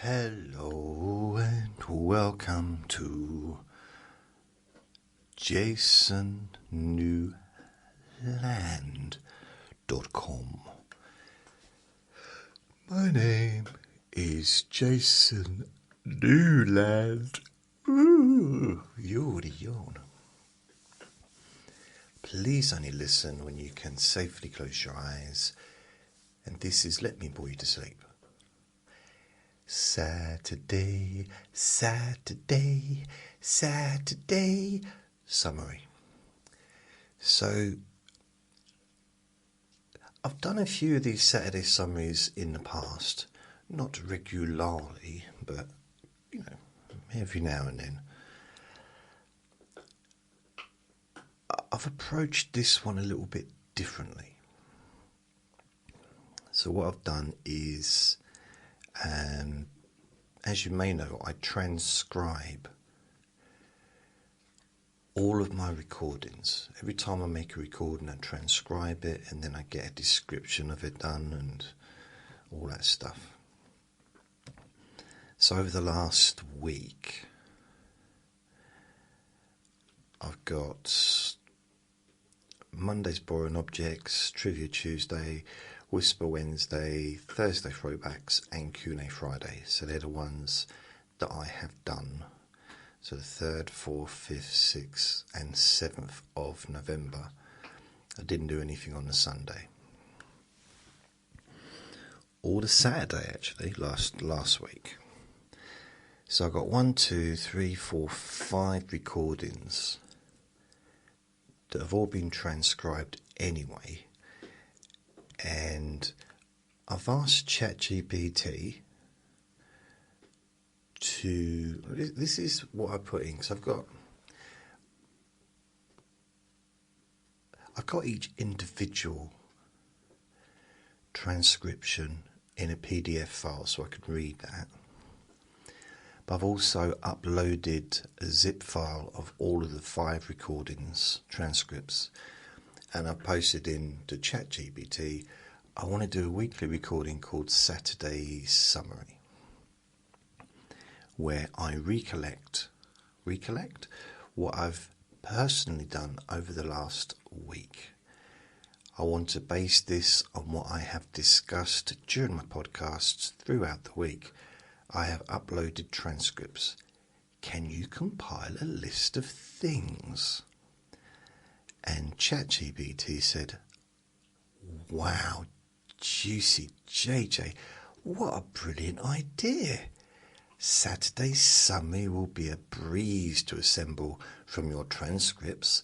Hello and welcome to jasonnewland.com. My name is Jason Newland. Ooh, yawny yawn. Please only listen when you can safely close your eyes. And this is Let Me Bore You to Sleep. Saturday, Saturday, Saturday summary. So, I've done a few of these Saturday summaries in the past, not regularly, but, every now and then. I've approached this one a little bit differently. So what I've done is, as you may know, I transcribe all of my recordings. Every time I make a recording, I transcribe it, and then I get a description of it done and all that stuff. So over the last week, I've got Monday's Boring Objects, Trivia Tuesday, Whisper Wednesday, Thursday Throwbacks, and Q&A Friday. So they're the ones that I have done. So the 3rd, 4th, 5th, 6th and 7th of November. I didn't do anything on the Sunday. Or the Saturday, actually, last week. So I got 1, 2, 3, 4, 5 recordings that have all been transcribed anyway. And I've asked ChatGPT to, this is what I put in, because I've got each individual transcription in a PDF file so I can read that. But I've also uploaded a zip file of all of the 5 recordings, transcripts, and I've posted in to ChatGPT. I want to do a weekly recording called Saturday Summary, where I recollect what I've personally done over the last week. I want to base this on what I have discussed during my podcasts throughout the week. I have uploaded transcripts. Can you compile a list of things? And ChatGPT said, wow, juicy JJ, what a brilliant idea. Saturday's summary will be a breeze to assemble from your transcripts.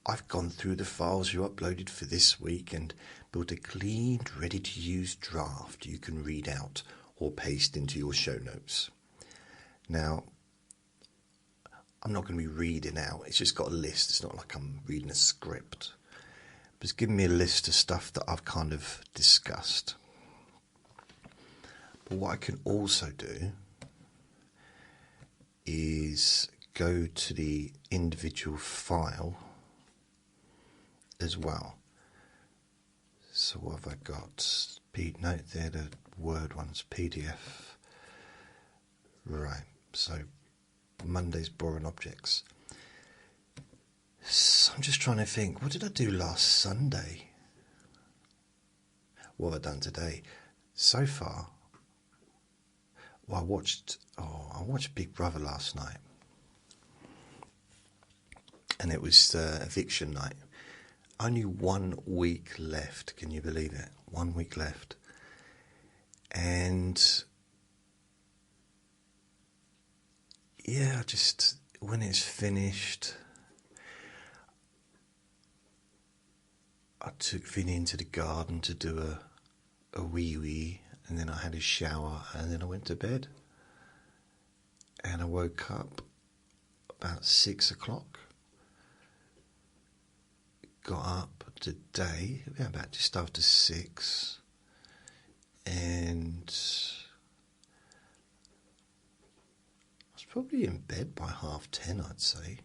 I've gone through the files you uploaded for this week and built a cleaned, ready-to-use draft you can read out or paste into your show notes. Now, I'm not going to be reading out, it's just got a list. It's not like I'm reading a script. But it's giving me a list of stuff that I've kind of discussed. But what I can also do is go to the individual file as well. So what have I got? No, they're the Word ones, PDF. Right, so Monday's Boring Objects. So I'm just trying to think, what did I do last Sunday? What have I done today? So far, well, I watched Big Brother last night. And it was eviction night. Only 1 week left, can you believe it? 1 week left. And yeah, just when it's finished, I took Vinny into the garden to do a wee-wee, and then I had a shower, and then I went to bed. And I woke up about 6 o'clock. Got up today about just after 6, and I was probably in bed by 10:30, I'd say,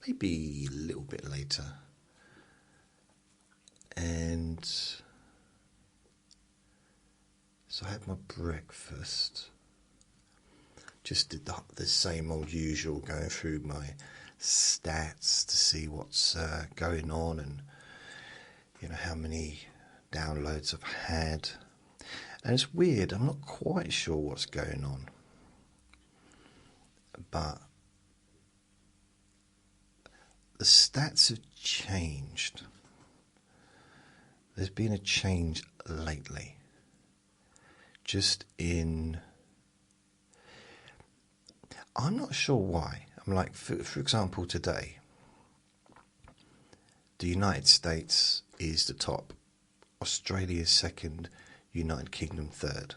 maybe a little bit later. And so I had my breakfast, just did the same old usual, going through my stats to see what's going on, and how many downloads I've had. And it's weird, I'm not quite sure what's going on, but the stats have changed. There's been a change lately. Just in... I'm not sure why. I'm like, for example, today, the United States is the top, Australia is second, United Kingdom third.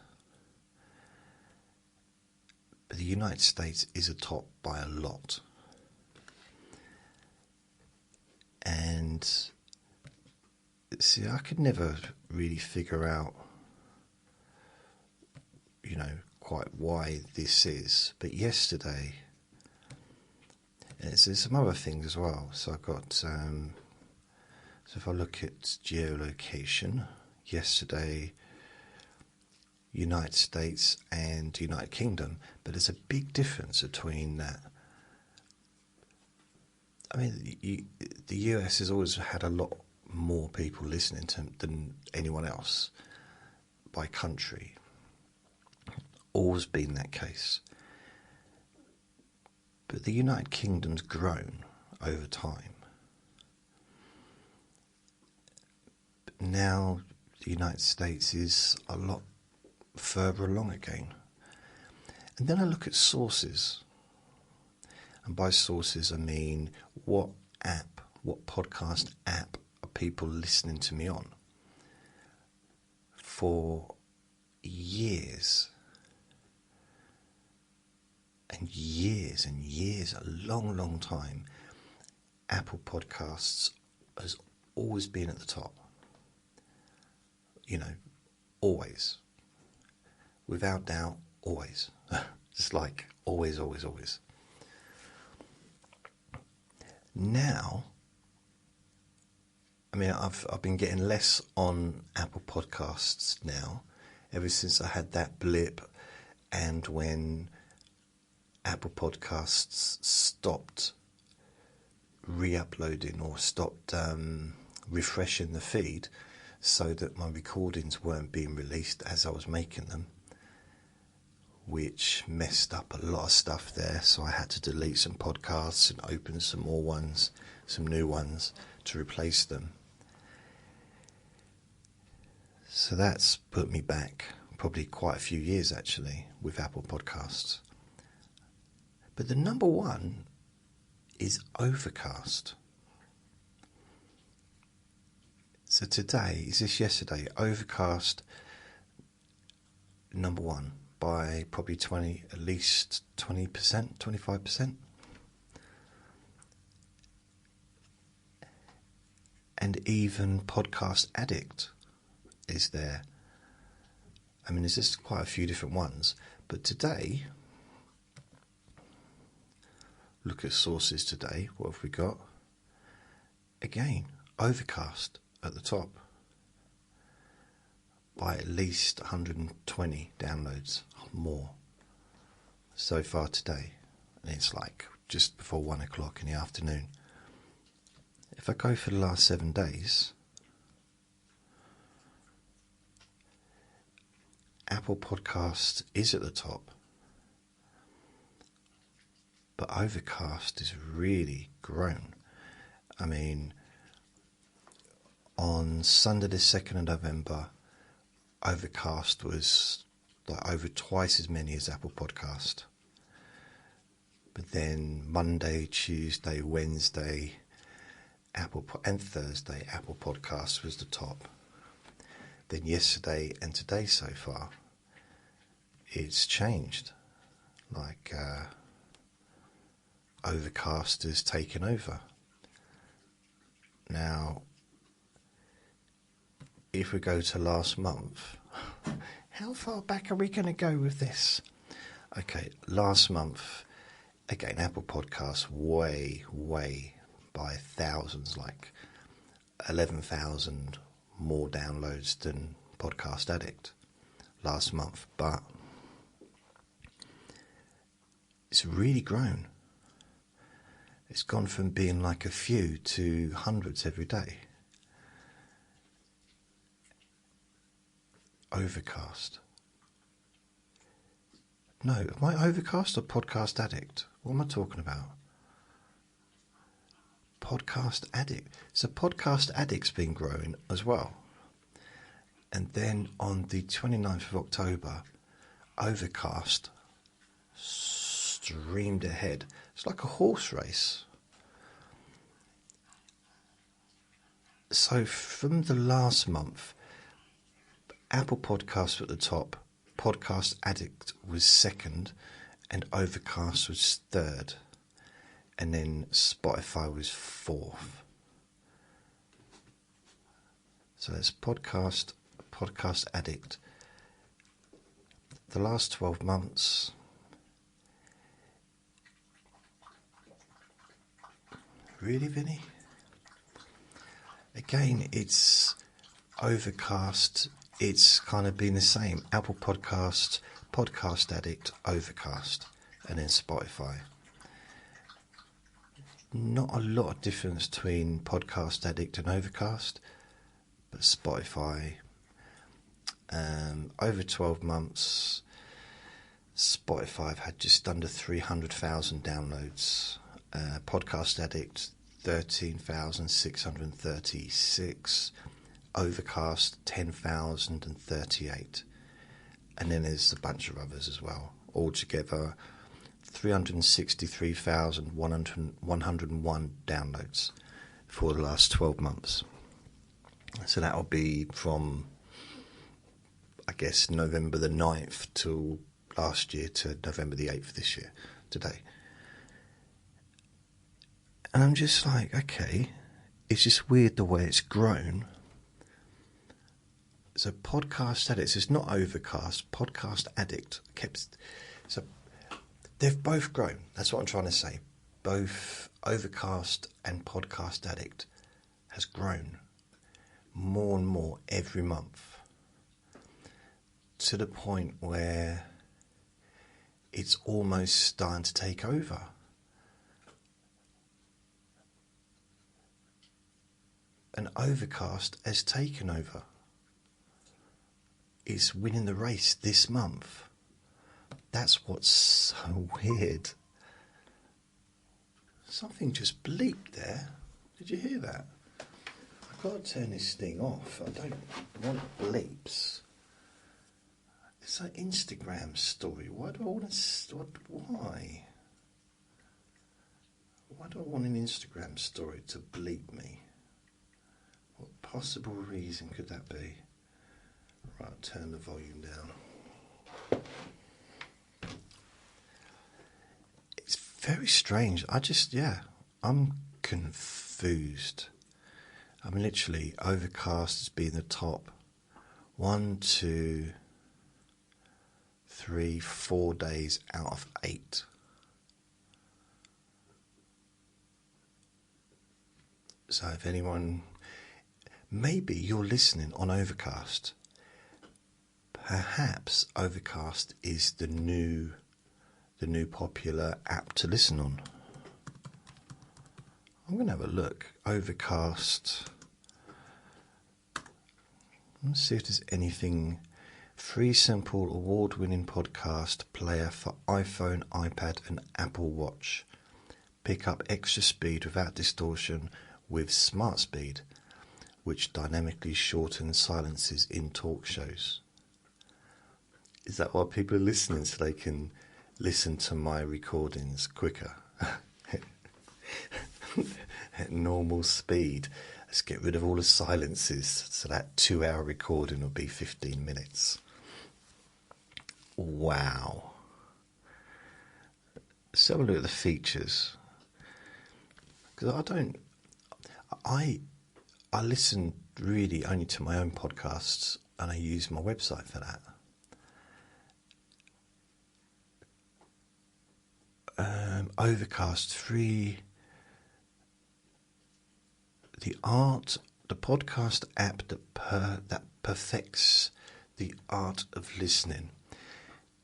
But the United States is atop by a lot. And see, I could never really figure out, quite why this is. But yesterday, there's some other things as well. So I've got, so if I look at geolocation, yesterday, United States and United Kingdom, but there's a big difference between that. I mean, the US has always had a lot more people listening to than anyone else by country. Always been that case. But the United Kingdom's grown over time. But now the United States is a lot further along again. And then I look at sources. And by sources I mean what podcast app are people listening to me on? For years and years and years, a long, long time, Apple Podcasts has always been at the top. Always. Without doubt, always. Just like always, always, always. Now, I mean, I've been getting less on Apple Podcasts now, ever since I had that blip, and when Apple Podcasts stopped re-uploading or stopped refreshing the feed, so that my recordings weren't being released as I was making them, which messed up a lot of stuff there. So I had to delete some podcasts and open some more ones, some new ones to replace them. So that's put me back probably quite a few years actually with Apple Podcasts. But the number one is Overcast. So today, is this yesterday, Overcast number one by probably at least 20%, 25%. And even Podcast Addict is there. I mean, there's just quite a few different ones. But today, look at sources today. What have we got? Again, Overcast at the top by at least 120 downloads more so far today, and it's like just before 1 o'clock in the afternoon. If I go for the last 7 days, Apple Podcast is at the top, but Overcast has really grown. I mean, on Sunday the 2nd of November, Overcast was like over twice as many as Apple Podcast. But then Monday, Tuesday, Wednesday, and Thursday, Apple Podcast was the top. Then yesterday and today so far, it's changed. Like Overcast has taken over. Now, if we go to last month, how far back are we going to go with this? Okay, last month, again, Apple Podcasts way by thousands, like 11,000 more downloads than Podcast Addict last month. But it's really grown. It's gone from being like a few to hundreds every day. Overcast. No, am I Overcast or Podcast Addict? What am I talking about? Podcast Addict. So Podcast Addict's been growing as well. And then on the 29th of October, Overcast streamed ahead. It's like a horse race. So from the last month, Apple Podcasts were at the top, Podcast Addict was second, and Overcast was third, and then Spotify was fourth. So that's Podcast Addict. The last 12 months, really, Vinny? Again, it's Overcast. It's kind of been the same. Apple Podcast, Podcast Addict, Overcast, and then Spotify. Not a lot of difference between Podcast Addict and Overcast, but Spotify, over 12 months, Spotify have had just under 300,000 downloads. Podcast Addict, 13,636. Overcast, 10,038. And then there's a bunch of others as well. Altogether, 363,101 downloads for the last 12 months. So that'll be from, I guess, November the 9th till last year to November the 8th this year, today. And I'm just like, okay, it's just weird the way it's grown. So Podcast Addict, it's not Overcast, Podcast Addict so they've both grown. That's what I'm trying to say. Both Overcast and Podcast Addict has grown more and more every month, to the point where it's almost starting to take over. And Overcast has taken over. It's winning the race this month. That's what's so weird. Something just bleeped there. Did you hear that? I've got to turn this thing off. I don't want bleeps. It's an Instagram story. Why do I want to... Why? Why do I want an Instagram story to bleep me? What possible reason could that be? Right, I'll turn the volume down. It's very strange. I'm confused. I mean, literally, Overcast has been the top 1, 2, 3, 4 days out of 8. So if anyone, maybe you're listening on Overcast, perhaps Overcast is the new popular app to listen on. I'm going to have a look. Overcast. Let's see if there's anything. Free, simple, award-winning podcast player for iPhone, iPad and Apple Watch. Pick up extra speed without distortion with Smart Speed, which dynamically shortens silences in talk shows. Is that why people are listening, so they can listen to my recordings quicker? At normal speed. Let's get rid of all the silences, so that 2-hour recording will be 15 minutes. Wow. Let's have a look at the features. Because I listen really only to my own podcasts, and I use my website for that. Overcast free. The podcast app that perfects the art of listening.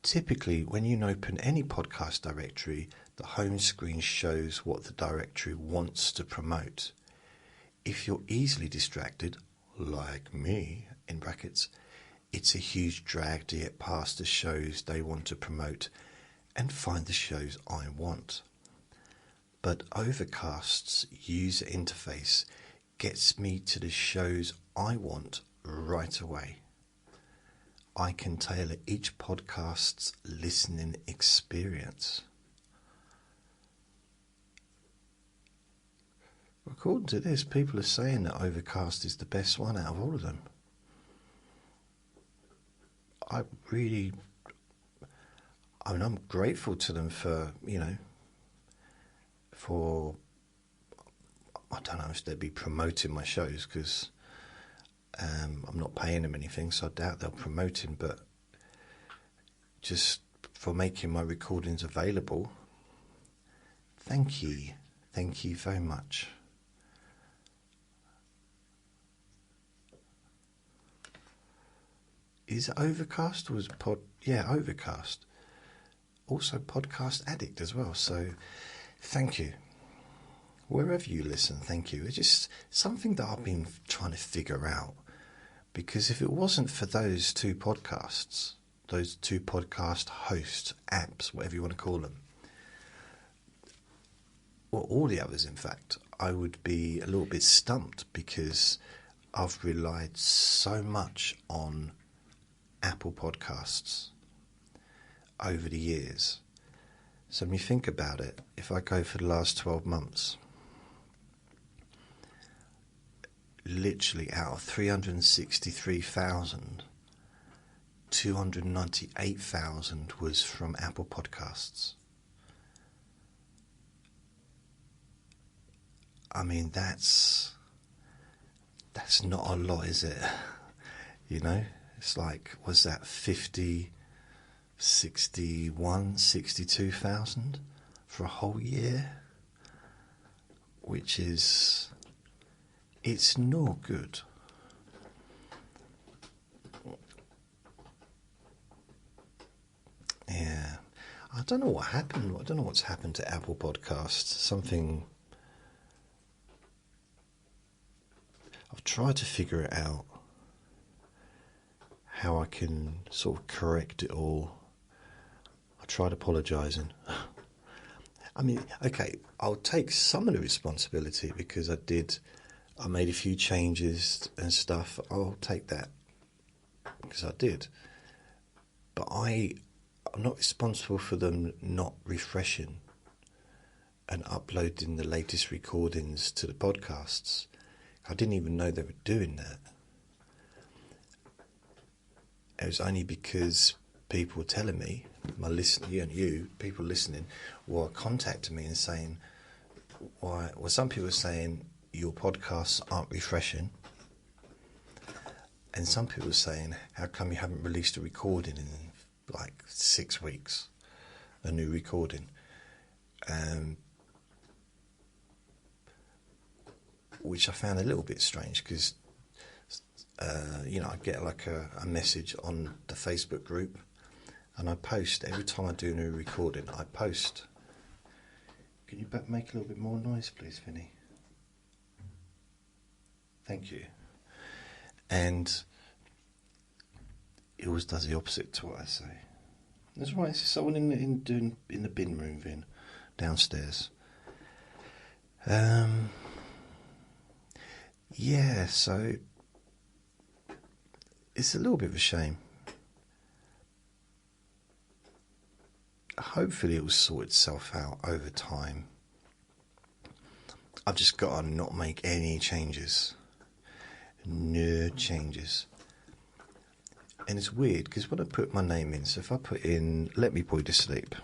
typically when you open any podcast directory, the home screen shows what the directory wants to promote. If you're easily distracted, like me, in brackets, it's a huge drag to get past the shows they want to promote and find the shows I want. But Overcast's user interface gets me to the shows I want right away. I can tailor each podcast's listening experience. According to this, people are saying that Overcast is the best one out of all of them. I'm grateful to them for, I don't know if they'd be promoting my shows, because I'm not paying them anything, so I doubt they'll promote him, but just for making my recordings available, thank you very much. Is it Overcast or was it Overcast? Also Podcast Addict as well, so thank you. Wherever you listen, thank you. It's just something that I've been trying to figure out, because if it wasn't for those two podcast host apps, whatever you want to call them, or all the others in fact, I would be a little bit stumped, because I've relied so much on Apple Podcasts over the years. So when you think about it, if I go for the last 12 months, literally out of 363,000, 298,000 was from Apple Podcasts. I mean, that's not a lot, is it? It's like, was that 50, 61, 62,000 for a whole year? Which is, it's not good. Yeah. I don't know what happened. I don't know what's happened to Apple Podcasts. Something... I've tried to figure it out, how I can sort of correct it all. I tried apologising. I mean, okay, I'll take some of the responsibility, because I made a few changes and stuff. I'll take that, because I did. But I'm not responsible for them not refreshing and uploading the latest recordings to the podcasts. I didn't even know they were doing that. It was only because people were telling me, people listening, were contacting me and saying, some people were saying your podcasts aren't refreshing, and some people were saying, how come you haven't released a recording in like 6 weeks, a new recording? Which I found a little bit strange, because I get like a message on the Facebook group, and I post every time I do a new recording. I post. Can you make a little bit more noise, please, Vinny? Thank you. And it always does the opposite to what I say. That's right. It's someone in the bin room, Vin, downstairs. Yeah, so it's a little bit of a shame. Hopefully it will sort itself out over time. I've just got to not make any changes. No changes. And it's weird, because when I put my name in, so if I put in Let Me Boy to Sleep,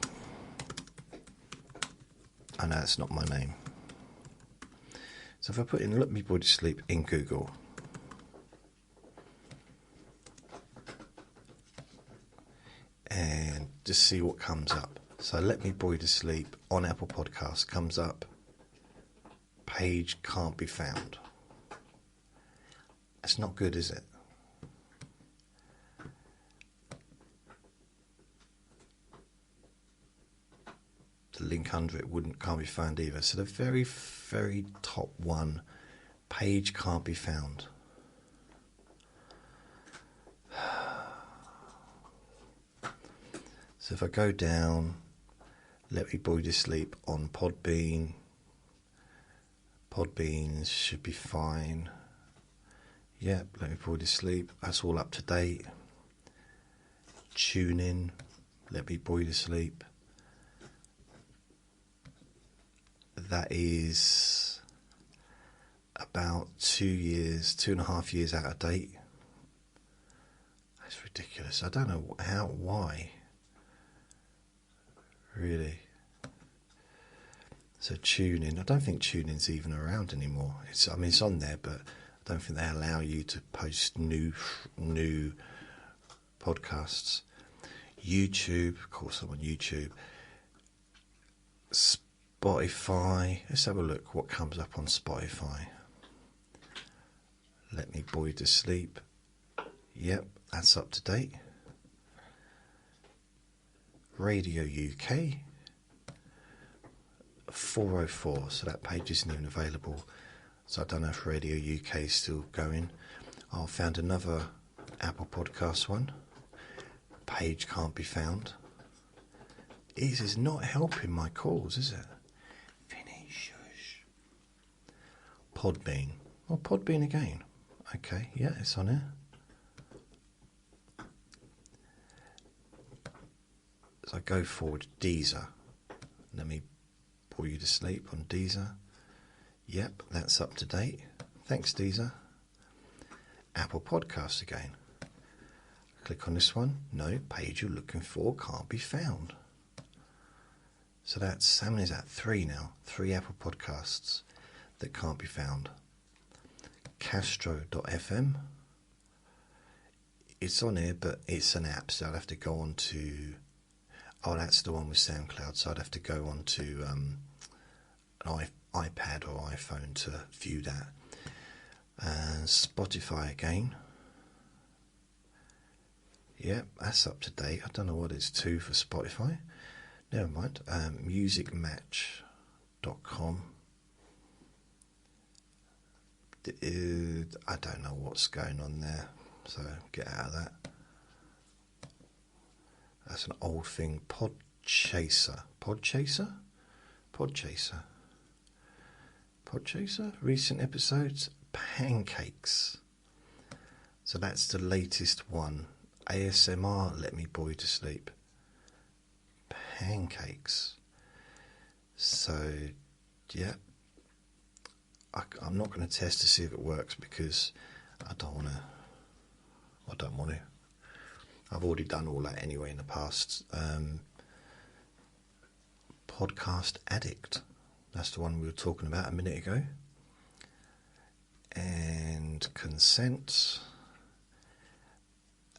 I know that's not my name. So if I put in Let Me Boy to Sleep in Google, and just see what comes up. So Let Me Boy to Sleep on Apple Podcasts comes up, page can't be found. That's not good, is it? the link under it can't be found either. So the very, very top one, page can't be found. So if I go down, Let Me Bore You to Sleep on Podbean. Podbean should be fine. Yep, Let Me Bore You to Sleep. That's all up to date. Tune in. Let Me Bore You to Sleep. That is about 2.5 years out of date. That's ridiculous. I don't know why. Really. So TuneIn, I don't think TuneIn's even around anymore. It's on there, but I don't think they allow you to post new podcasts. YouTube, of course I'm on YouTube. Spotify, let's have a look what comes up on Spotify. Let Me Bore You to Sleep. Yep, that's up to date. Radio UK 404, so that page isn't even available. So I don't know if Radio UK is still going. I found another Apple Podcast one. Page can't be found. This is not helping my cause, is it? Finish. Podbean. Oh, Podbean again. Okay, yeah, it's on here. So I go forward, Deezer. Let Me Bore You to Sleep on Deezer. Yep, that's up to date. Thanks, Deezer. Apple Podcasts again. Click on this one. No, page you're looking for can't be found. So that's, how many is that? 3 now. 3 Apple Podcasts that can't be found. Castro.fm. It's on here, but it's an app, so I'll have to go on to... Oh, that's the one with SoundCloud, so I'd have to go on to an iPad or iPhone to view that. Spotify again. Yep, that's up to date. I don't know what it's 2 for Spotify. Never mind. Musicmatch.com. I don't know what's going on there, so get out of that. That's an old thing. Podchaser. Recent episodes. Pancakes. So that's the latest one. ASMR, Let Me Bore You to Sleep. Pancakes. So, yeah. I'm not going to test to see if it works because I don't want to. I've already done all that anyway in the past. Podcast Addict. That's the one we were talking about a minute ago. And Consent.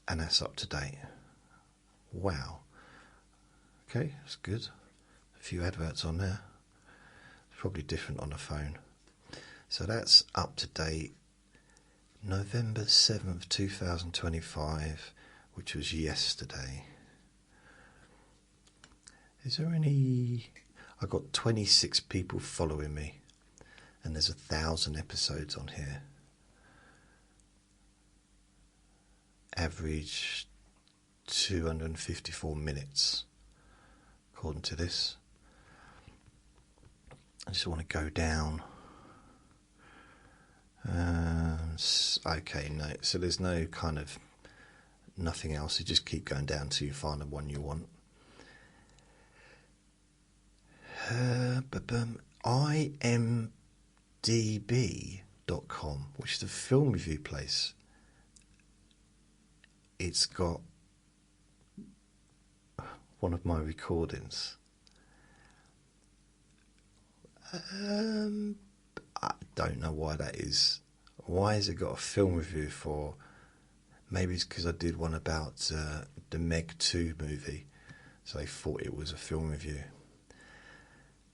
And that's up to date. Wow. Okay, that's good. A few adverts on there. It's probably different on the phone. So that's up to date. November 7th, 2025, which was yesterday. Is there any... I got 26 people following me, and there's 1,000 episodes on here. Average 254 minutes, according to this. I just want to go down. Okay, no. So there's no kind of nothing else. You just keep going down till you find the one you want. IMDb.com, which is the film review place. It's got one of my recordings. I don't know why that is. Why has it got a film review for? Maybe it's because I did one about the Meg 2 movie, so they thought it was a film review.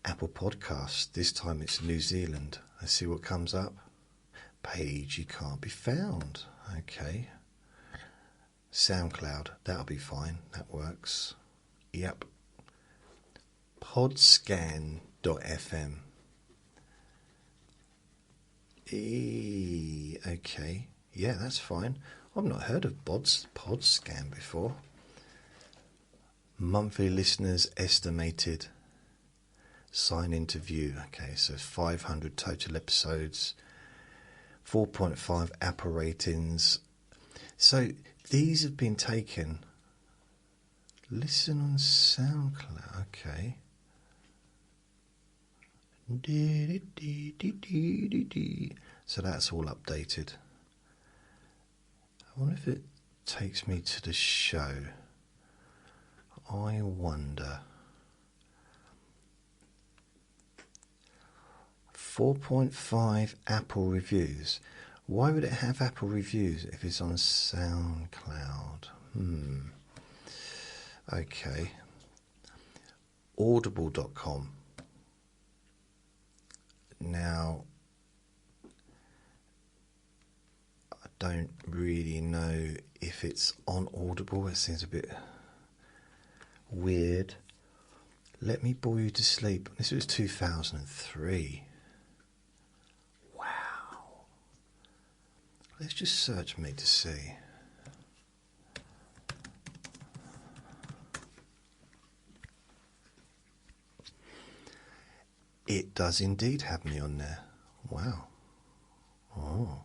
Apple Podcasts, this time it's New Zealand. Let's see what comes up. Page you can't be found. Okay. SoundCloud, that'll be fine. That works. Yep. Podscan.fm. Okay. Yeah, that's fine. I've not heard of Podscan before. Monthly listeners estimated. Sign into view. Okay, so 500 total episodes. 4.5 Apple ratings. So these have been taken. Listen on SoundCloud. Okay. So that's all updated. I wonder if it takes me to the show. I wonder. 4.5 Apple reviews. Why would it have Apple reviews if it's on SoundCloud? Okay. Audible.com. Now, I don't really know if it's on Audible. It seems a bit weird. Let Me Bore You to Sleep. This was 2003. Wow. Let's just search me to see. It does indeed have me on there. Wow. Oh.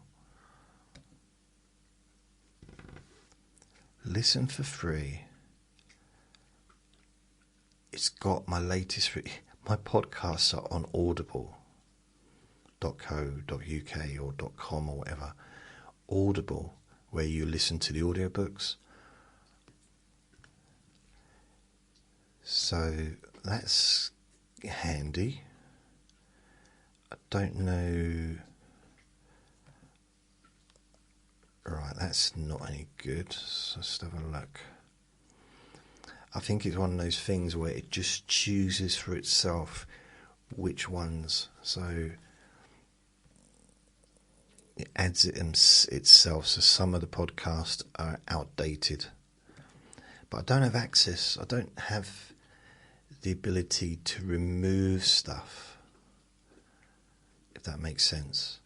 Listen for free. It's got my latest... my podcasts are on audible.co.uk or .com or whatever. Audible, where you listen to the audiobooks. So that's handy. I don't know. Right, that's not any good. So let's have a look. I think it's one of those things where it just chooses for itself which ones. So it adds it itself. So some of the podcasts are outdated. But I don't have access. I don't have the ability to remove stuff, if that makes sense.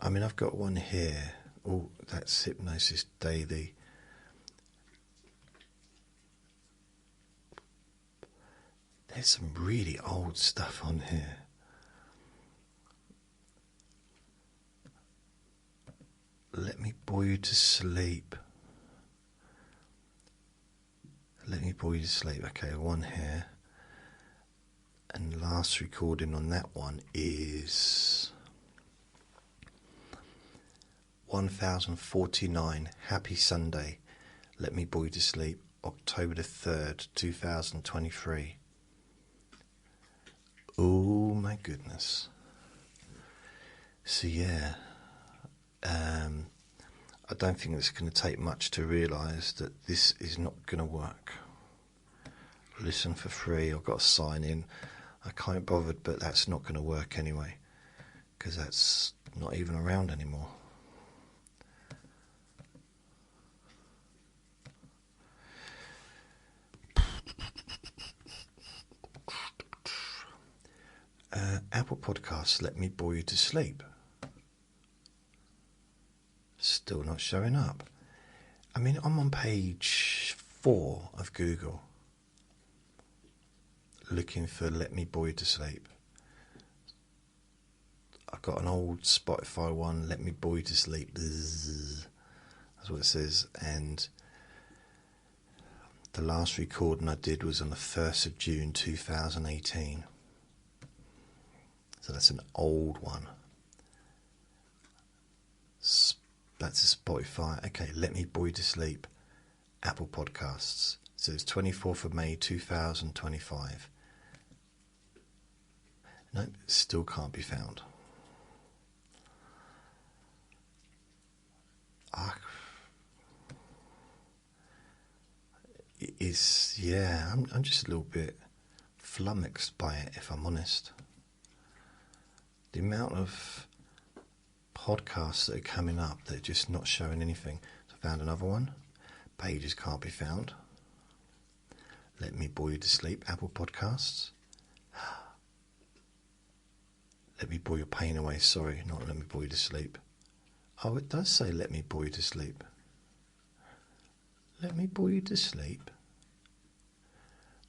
I mean, I've got one here. Oh, that's Hypnosis Daily. There's some really old stuff on here. Let Me Bore You to Sleep. Let Me Bore You to Sleep. Okay, one here. And last recording on that one is 1049. Happy Sunday. Let Me Bore You to Sleep. October the 3rd, 2023. Oh my goodness. So yeah, I don't think it's going to take much to realise that this is not going to work. Listen for free. I've got to sign in. I can't be bothered, but that's not going to work anyway, because that's not even around anymore. Apple Podcasts, Let Me Bore You to Sleep. Still not showing up. I mean, I'm on page 4 of Google looking for Let Me Bore You to Sleep. I've got an old Spotify one, Let Me Bore You to Sleep. That's what it says. And the last recording I did was on the 1st of June 2018. So that's an old one. That's a Spotify. Okay, Let Me Bore You to Sleep. Apple Podcasts. So it's 24th of May 2025. Nope, still can't be found. I'm just a little bit flummoxed by it, if I'm honest. The amount of podcasts that are coming up that are just not showing anything. So I found another one. Pages can't be found. Let Me Bore You to Sleep, Apple Podcasts. Let Me Bore Your Pain Away, sorry, not Let Me Bore You to Sleep. Oh, it does say Let Me Bore You to Sleep. Let Me Bore You to Sleep.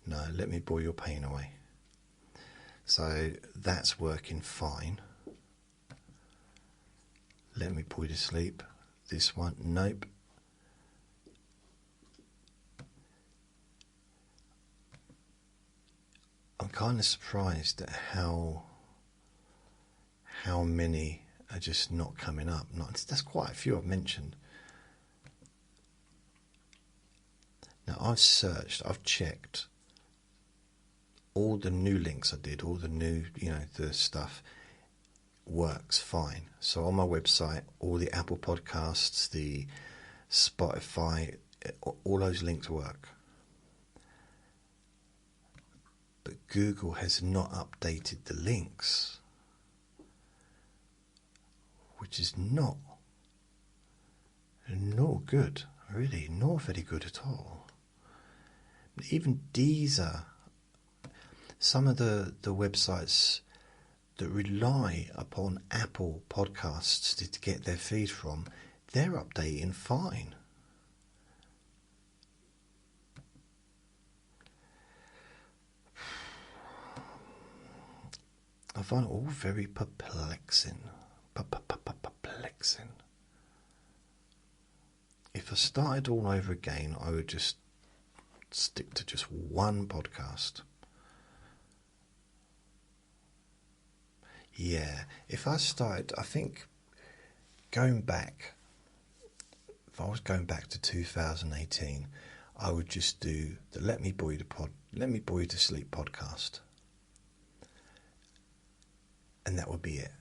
No, Let Me Bore Your Pain Away. So that's working fine. Let Me Bore You to Sleep. This one, nope. I'm kind of surprised at how many are just not coming up. That's quite a few I've mentioned. Now I've searched, I've checked all the new links I did, all the new, the stuff works fine. So on my website, all the Apple Podcasts, the Spotify, all those links work. But Google has not updated the links, which is not good, really, not very good at all. Even Deezer, some of the websites that rely upon Apple Podcasts to get their feed from, they're updating fine. I find it all very perplexing. Perplexing. If I started all over again, I would just stick to just one podcast. Yeah, if I started, I think going back, if I was going back to 2018, I would just do the Let Me Bore You to Sleep podcast. And that would be it.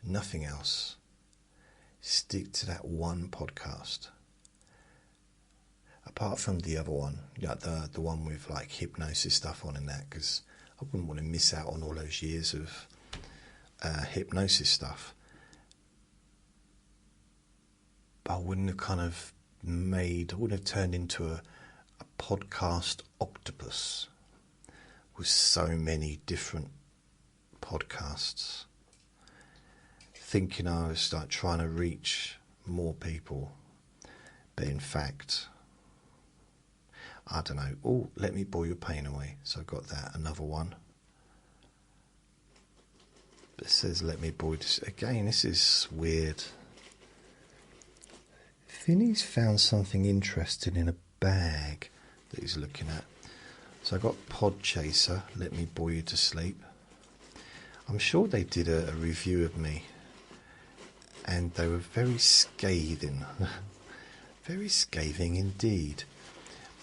Nothing else. Stick to that one podcast. Apart from the other one, the one with like hypnosis stuff on and that, because I wouldn't want to miss out on all those years of hypnosis stuff. But I wouldn't have turned into a podcast octopus with so many different podcasts, thinking I was like trying to reach more people, but in fact, I don't know. Oh, Let Me Bore Your Pain Away. So I got that, another one. But it says Let Me Bore You again. This is weird. Finney's found something interesting in a bag that he's looking at. So I got Podchaser, Let Me Bore You to Sleep. I'm sure they did a review of me, and they were very scathing. Very scathing indeed.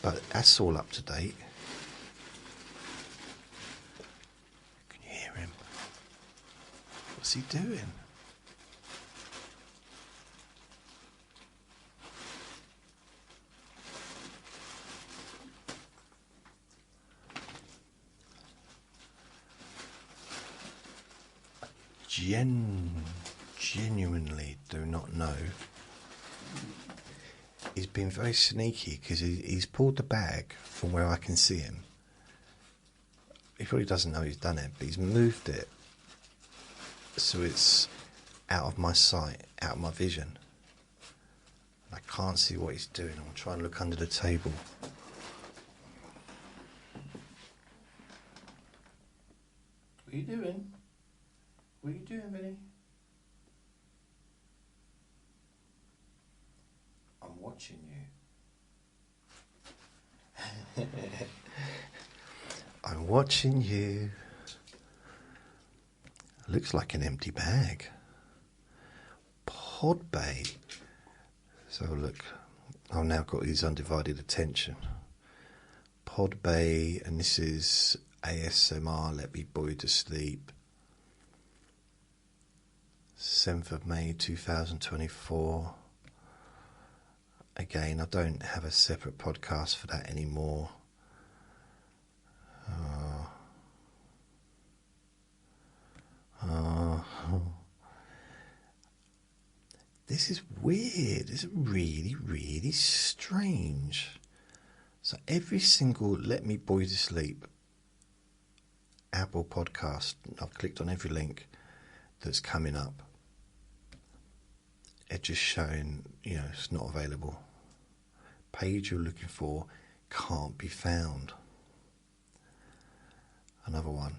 But that's all up to date. Can you hear him? What's he doing? Genuinely do not know. He's been very sneaky because he's pulled the bag from where I can see him. He probably doesn't know he's done it, but he's moved it so it's out of my sight, out of my vision. I can't see what he's doing. I'm trying to look under the table. What are you doing? What are you doing, Vinny? I'm watching you. I'm watching you. Looks like an empty bag. Podbay. So look, I've now got his undivided attention. Podbay, and this is ASMR, Let Me Bore You to Sleep. 7th of May 2024. Again, I don't have a separate podcast for that anymore. This is weird. This is really, really strange. So every single Let Me Bore You to Sleep Apple podcast, I've clicked on every link that's coming up. It's just showing, it's not available. Page you're looking for can't be found. Another one.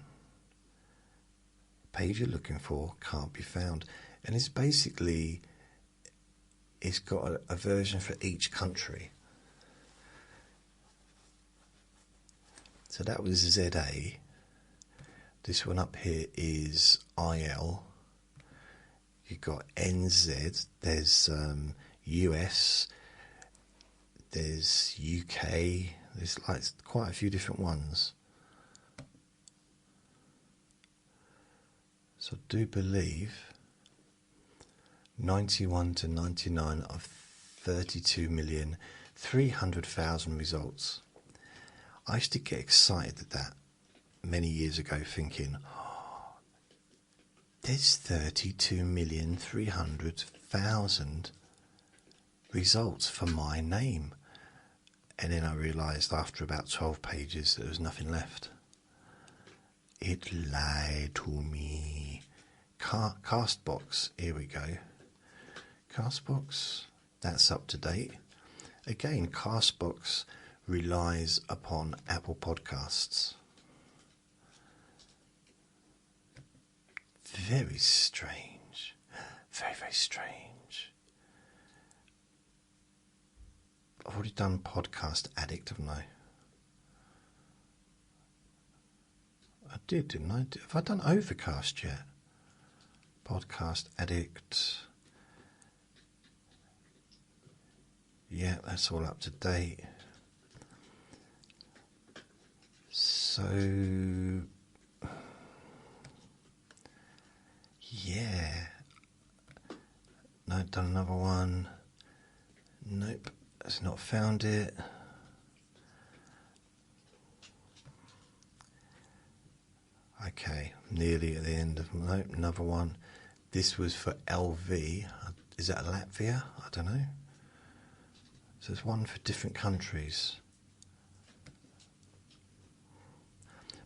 Page you're looking for can't be found. And it's basically, it's got a version for each country. So that was ZA. This one up here is IL. You've got NZ. There's US. There's UK. There's like quite a few different ones. So I do believe 91 to 99 of 32,300,000 results. I used to get excited at that many years ago, thinking, there's 32,300,000 results for my name. And then I realised after about 12 pages there was nothing left. It lied to me. Castbox, here we go. Castbox, that's up to date. Again, Castbox relies upon Apple Podcasts. Very strange. Very, very strange. I've already done Podcast Addict, haven't I? I did, didn't I? Have I done Overcast yet? Podcast Addict. Yeah, that's all up to date. So, yeah. No, done another one. Nope, it's not found it. Okay, nearly at the end of, nope, another one. This was for LV. Is that Latvia? I don't know. So there's one for different countries.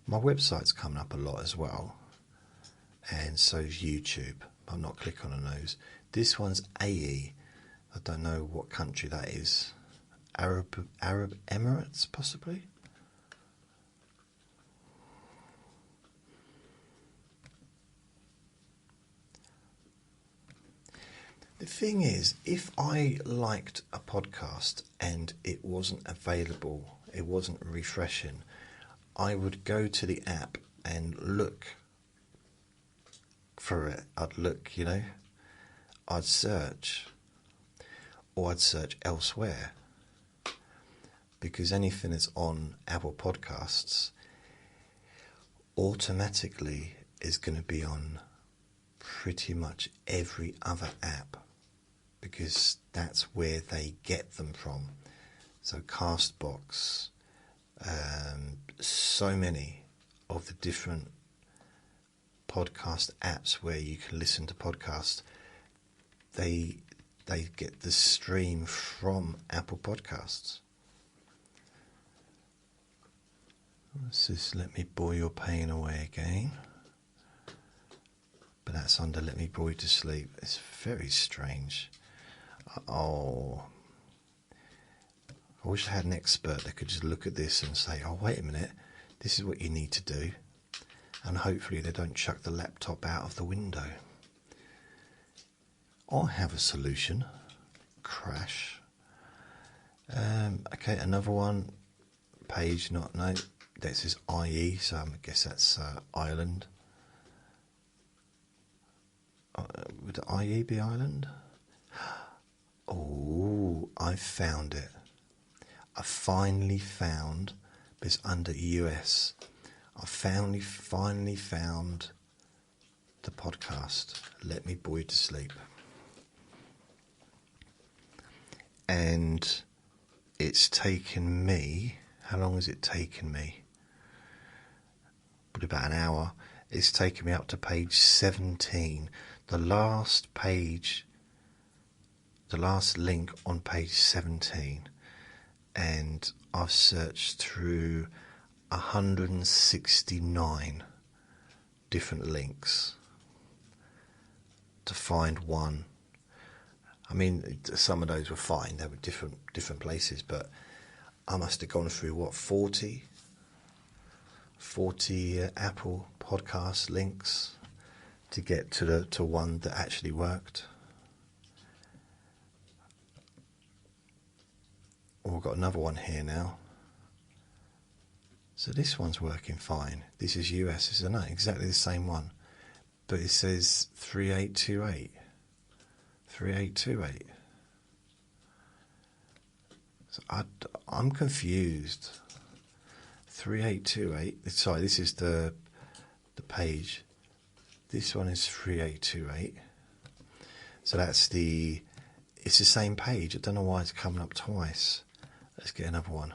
My website's coming up a lot as well, and so's YouTube. I'm not clicking on those. This one's AE. I don't know what country that is. Arab Emirates, possibly. The thing is, if I liked a podcast and it wasn't available, it wasn't refreshing, I would go to the app and look for it. I'd look, I'd search, or I'd search elsewhere, because anything that's on Apple Podcasts automatically is going to be on pretty much every other app, because that's where they get them from. So Castbox, so many of the different podcast apps where you can listen to podcasts, they get the stream from Apple Podcasts. Let's just Let Me Bore Your Pain Away again. But that's under Let Me Bore You to Sleep. It's very strange. Oh, I wish I had an expert that could just look at this and say, oh, wait a minute, this is what you need to do. And hopefully they don't chuck the laptop out of the window. I have a solution. Crash. Okay, another one. Page, no, this is IE, so I guess that's Ireland. Would IE be Ireland? Oh, I found it. I finally found, but it's under US. I finally found the podcast, Let Me Bore You to Sleep. And it's taken me, how long has it taken me? Probably about an hour. It's taken me up to page 17. The last page, the last link on page 17. And I've searched through 169 different links to find one. I mean, some of those were fine, they were different places, but I must have gone through, what, 40 Apple podcast links to get to one that actually worked. Oh, we've got another one here now. So this one's working fine. This is US, isn't it? Exactly the same one. But it says 3828. 3828. So I'm confused. 3828. Sorry, this is the page. This one is 3828. So it's the same page. I don't know why it's coming up twice. Let's get another one.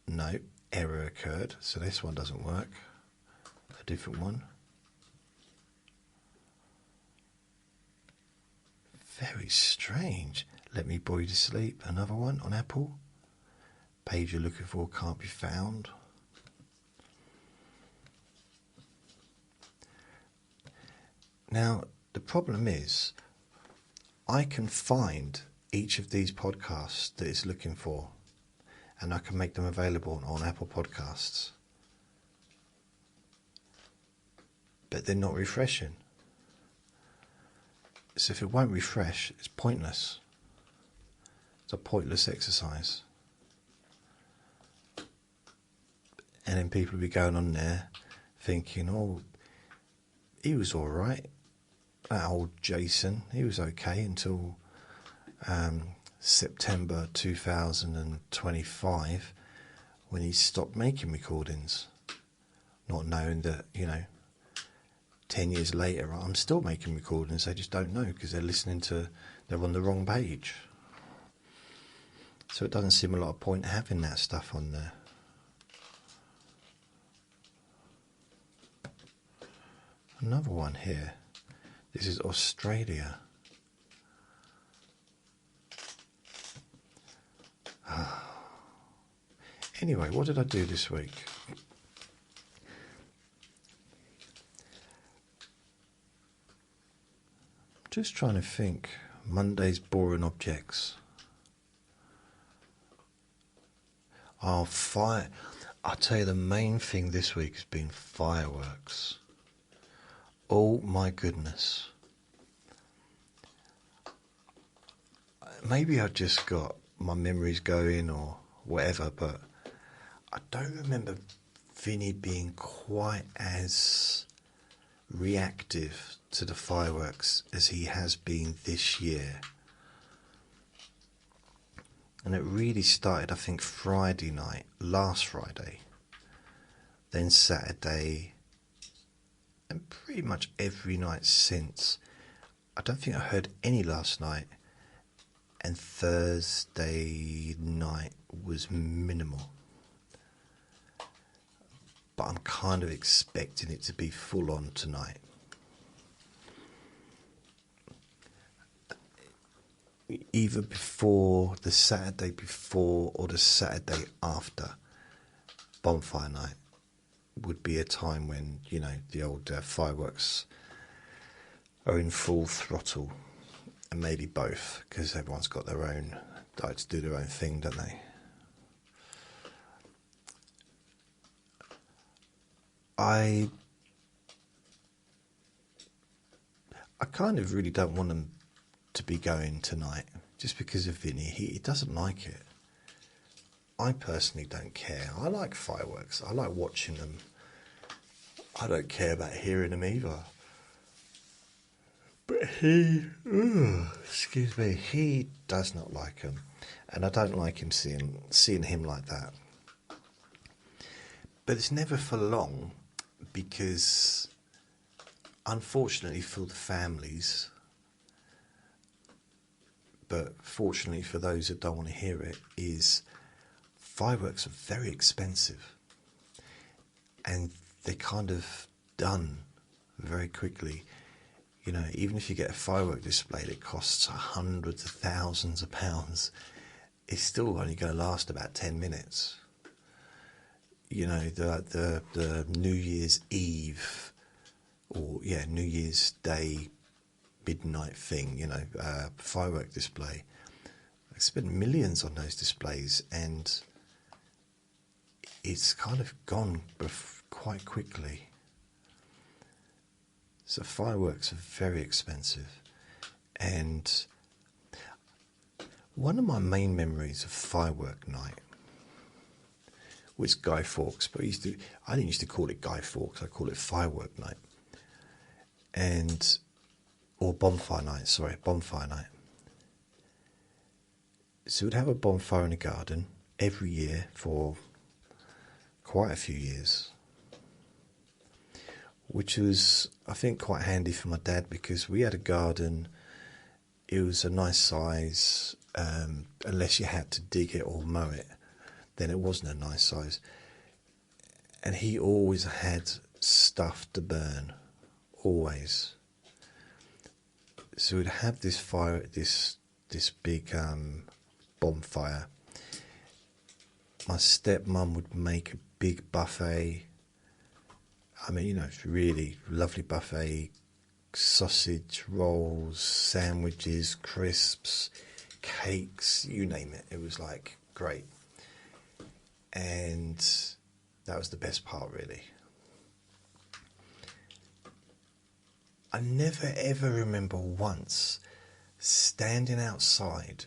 No, error occurred. So this one doesn't work. A different one. Very strange. Let me bore you to sleep. Another one on Apple. Page you're looking for can't be found. Now, the problem is, I can find each of these podcasts that it's looking for, and I can make them available on Apple Podcasts. But they're not refreshing. So if it won't refresh, it's pointless. It's a pointless exercise. And then people will be going on there thinking, oh, he was all right. That old Jason, he was okay until September 2025 when he stopped making recordings. Not knowing that, 10 years later I'm still making recordings. They just don't know because they're on the wrong page. So it doesn't seem a lot of point having that stuff on there. Another one here. This is Australia. Anyway, what did I do this week? Just trying to think. Monday's boring objects. I'll tell you, the main thing this week has been fireworks. Oh my goodness. Maybe I just got my memories going or whatever, but I don't remember Vinny being quite as reactive to the fireworks as he has been this year. And it really started, I think, Friday night, last Friday, then Saturday, and pretty much every night since. I don't think I heard any last night, and Thursday night was minimal. But I'm kind of expecting it to be full on tonight. Either before, the Saturday before, or the Saturday after bonfire night would be a time when, the old fireworks are in full throttle, and maybe both, because everyone's got their own, like to do their own thing, don't they? I kind of really don't want them to be going tonight, just because of Vinny. He doesn't like it. I personally don't care. I like fireworks. I like watching them. I don't care about hearing them either. But he does not like them, and I don't like him seeing him like that. But it's never for long, because unfortunately for the families, but fortunately for those that don't want to hear it, is fireworks are very expensive, and they're kind of done very quickly. Even if you get a firework display that costs hundreds of thousands of pounds, it's still only going to last about 10 minutes. You know, the New Year's Eve, or New Year's Day midnight thing, you know, firework display. I spent millions on those displays, and it's kind of gone quite quickly. So fireworks are very expensive, and one of my main memories of firework night was Guy Fawkes, but I didn't used to call it Guy Fawkes, I call it firework night, or bonfire night. So we'd have a bonfire in the garden every year for quite a few years, which was, I think, quite handy for my dad, because we had a garden. It was a nice size, unless you had to dig it or mow it, then it wasn't a nice size. And he always had stuff to burn, always. So we'd have this fire, this big bonfire. My stepmum would make a big buffet. I mean, you know, it's really lovely buffet. Sausage, rolls, sandwiches, crisps, cakes, you name it. It was like great. And that was the best part, really. I never ever remember once standing outside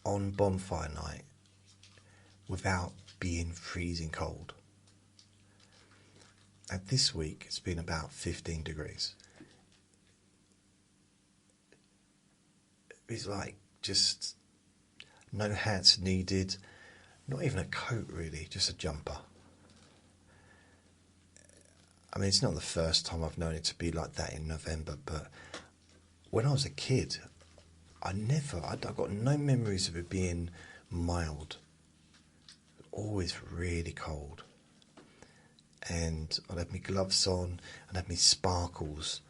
on bonfire night without being freezing cold. And this week it's been about 15 degrees. It's like just no hats needed, not even a coat really, just a jumper. I mean, it's not the first time I've known it to be like that in November, but when I was a kid, I got no memories of it being mild. Always really cold. And I'd have my gloves on, and have my sparkles.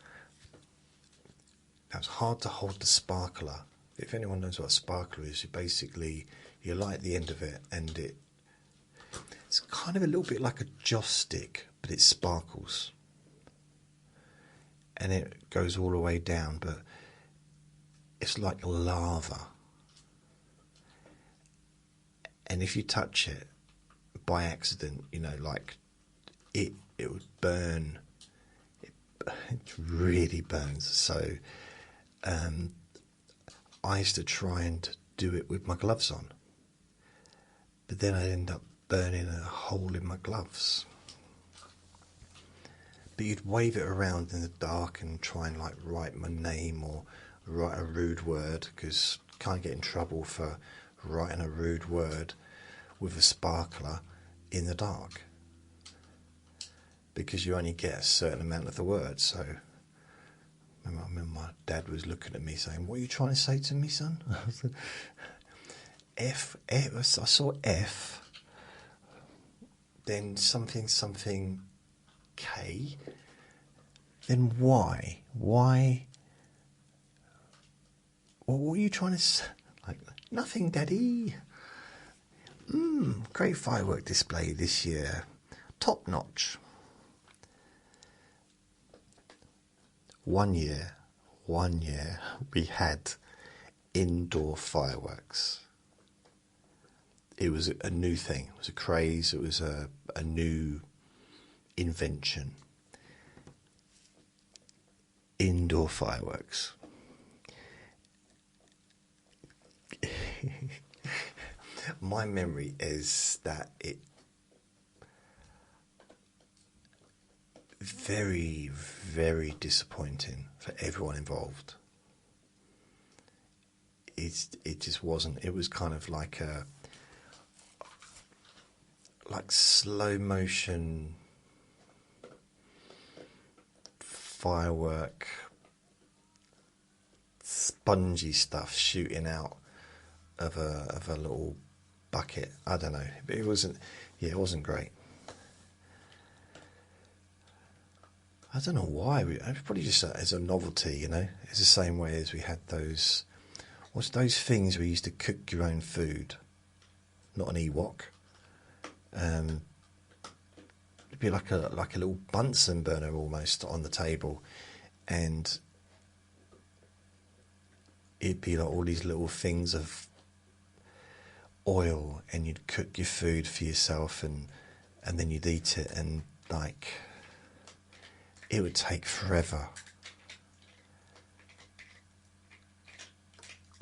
Now, it's hard to hold the sparkler. If anyone knows what a sparkler is, you light the end of it, and it's kind of a little bit like a joss stick, but it sparkles. And it goes all the way down, but it's like lava. And if you touch it by accident, you know, like it would burn. It really burns. So I used to try and do it with my gloves on, but then I'd end up burning a hole in my gloves. But you'd wave it around in the dark and try and like write my name or write a rude word, because you can't get in trouble for writing a rude word with a sparkler in the dark, because you only get a certain amount of the word. So I remember my dad was looking at me saying, "What are you trying to say to me, son?" I said, F. I saw F, then something K, then Y. What were you trying to say? Like, nothing, Daddy. Great firework display this year. Top notch. One year we had indoor fireworks. It was a new thing. It was a craze. It was a new invention. Indoor fireworks. My memory is that it very, very disappointing for everyone involved. It just wasn't. It was kind of like slow motion firework, spongy stuff shooting out of a little bucket. I don't know, but it wasn't great. I don't know why. It's probably just as a novelty, you know. It's the same way as we had those. What's those things where you used to cook your own food? not an Ewok. It'd be like a little Bunsen burner almost on the table, and it'd be like all these little things of oil, and you'd cook your food for yourself, and then you'd eat it, and like it would take forever.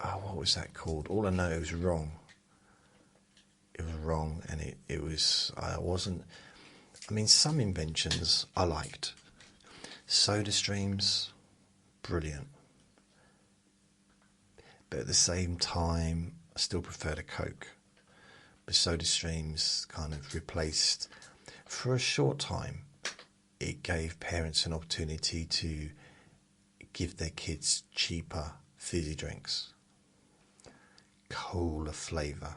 Oh, what was that called? All I know, it was wrong. It was wrong, and I mean, some inventions I liked. Soda streams, brilliant. But at the same time, I still preferred a Coke. But soda streams kind of replaced, for a short time, it gave parents an opportunity to give their kids cheaper fizzy drinks. Cola flavour,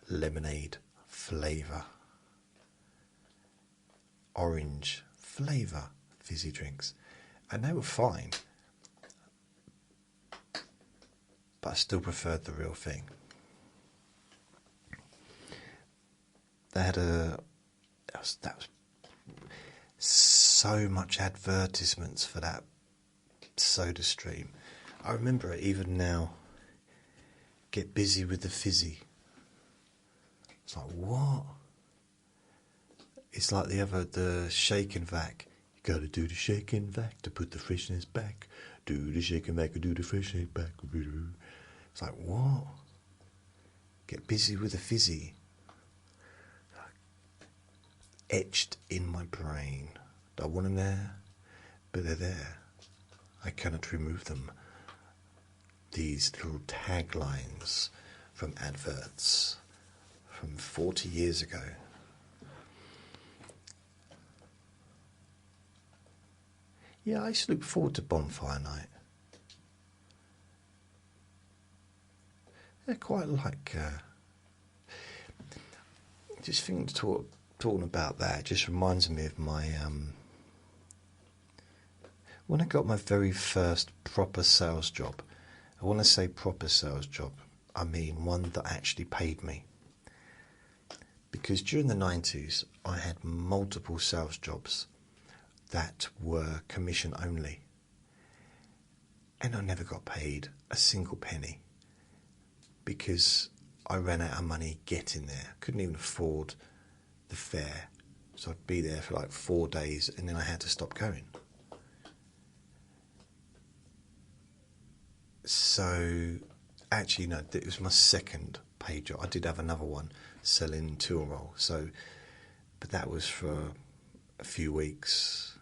lemonade flavour, orange flavour fizzy drinks, and they were fine, but I still preferred the real thing. They had that was so much advertisements for that soda stream. I remember it even now. Get busy with the fizzy. It's like, what? It's like the shake and vac. You gotta do the shake and vac to put the freshness back. Do the shake and vac, do the freshness back. It's like, what? Get busy with the fizzy. Etched in my brain. Don't want them there, but they're there. I cannot remove them. These little taglines from adverts from 40 years ago. Yeah, I used to look forward to bonfire night. I quite like. Just talking about that just reminds me of my when I got my very first proper sales job. I want to say proper sales job, I mean one that actually paid me. Because during the 90s, I had multiple sales jobs that were commission only. And I never got paid a single penny because I ran out of money getting there. Couldn't even afford the fare. So I'd be there for like 4 days and then I had to stop going. So, actually, no, it was my second paid job. I did have another one selling tool roll. So, but that was for a few weeks.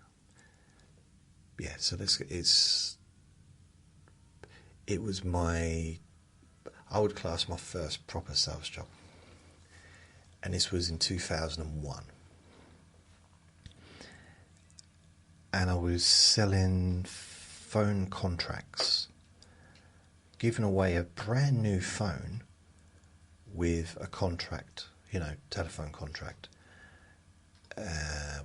Yeah, so it was I would class my first proper sales job. And this was in 2001. And I was selling phone contracts, giving away a brand new phone with a contract, telephone contract,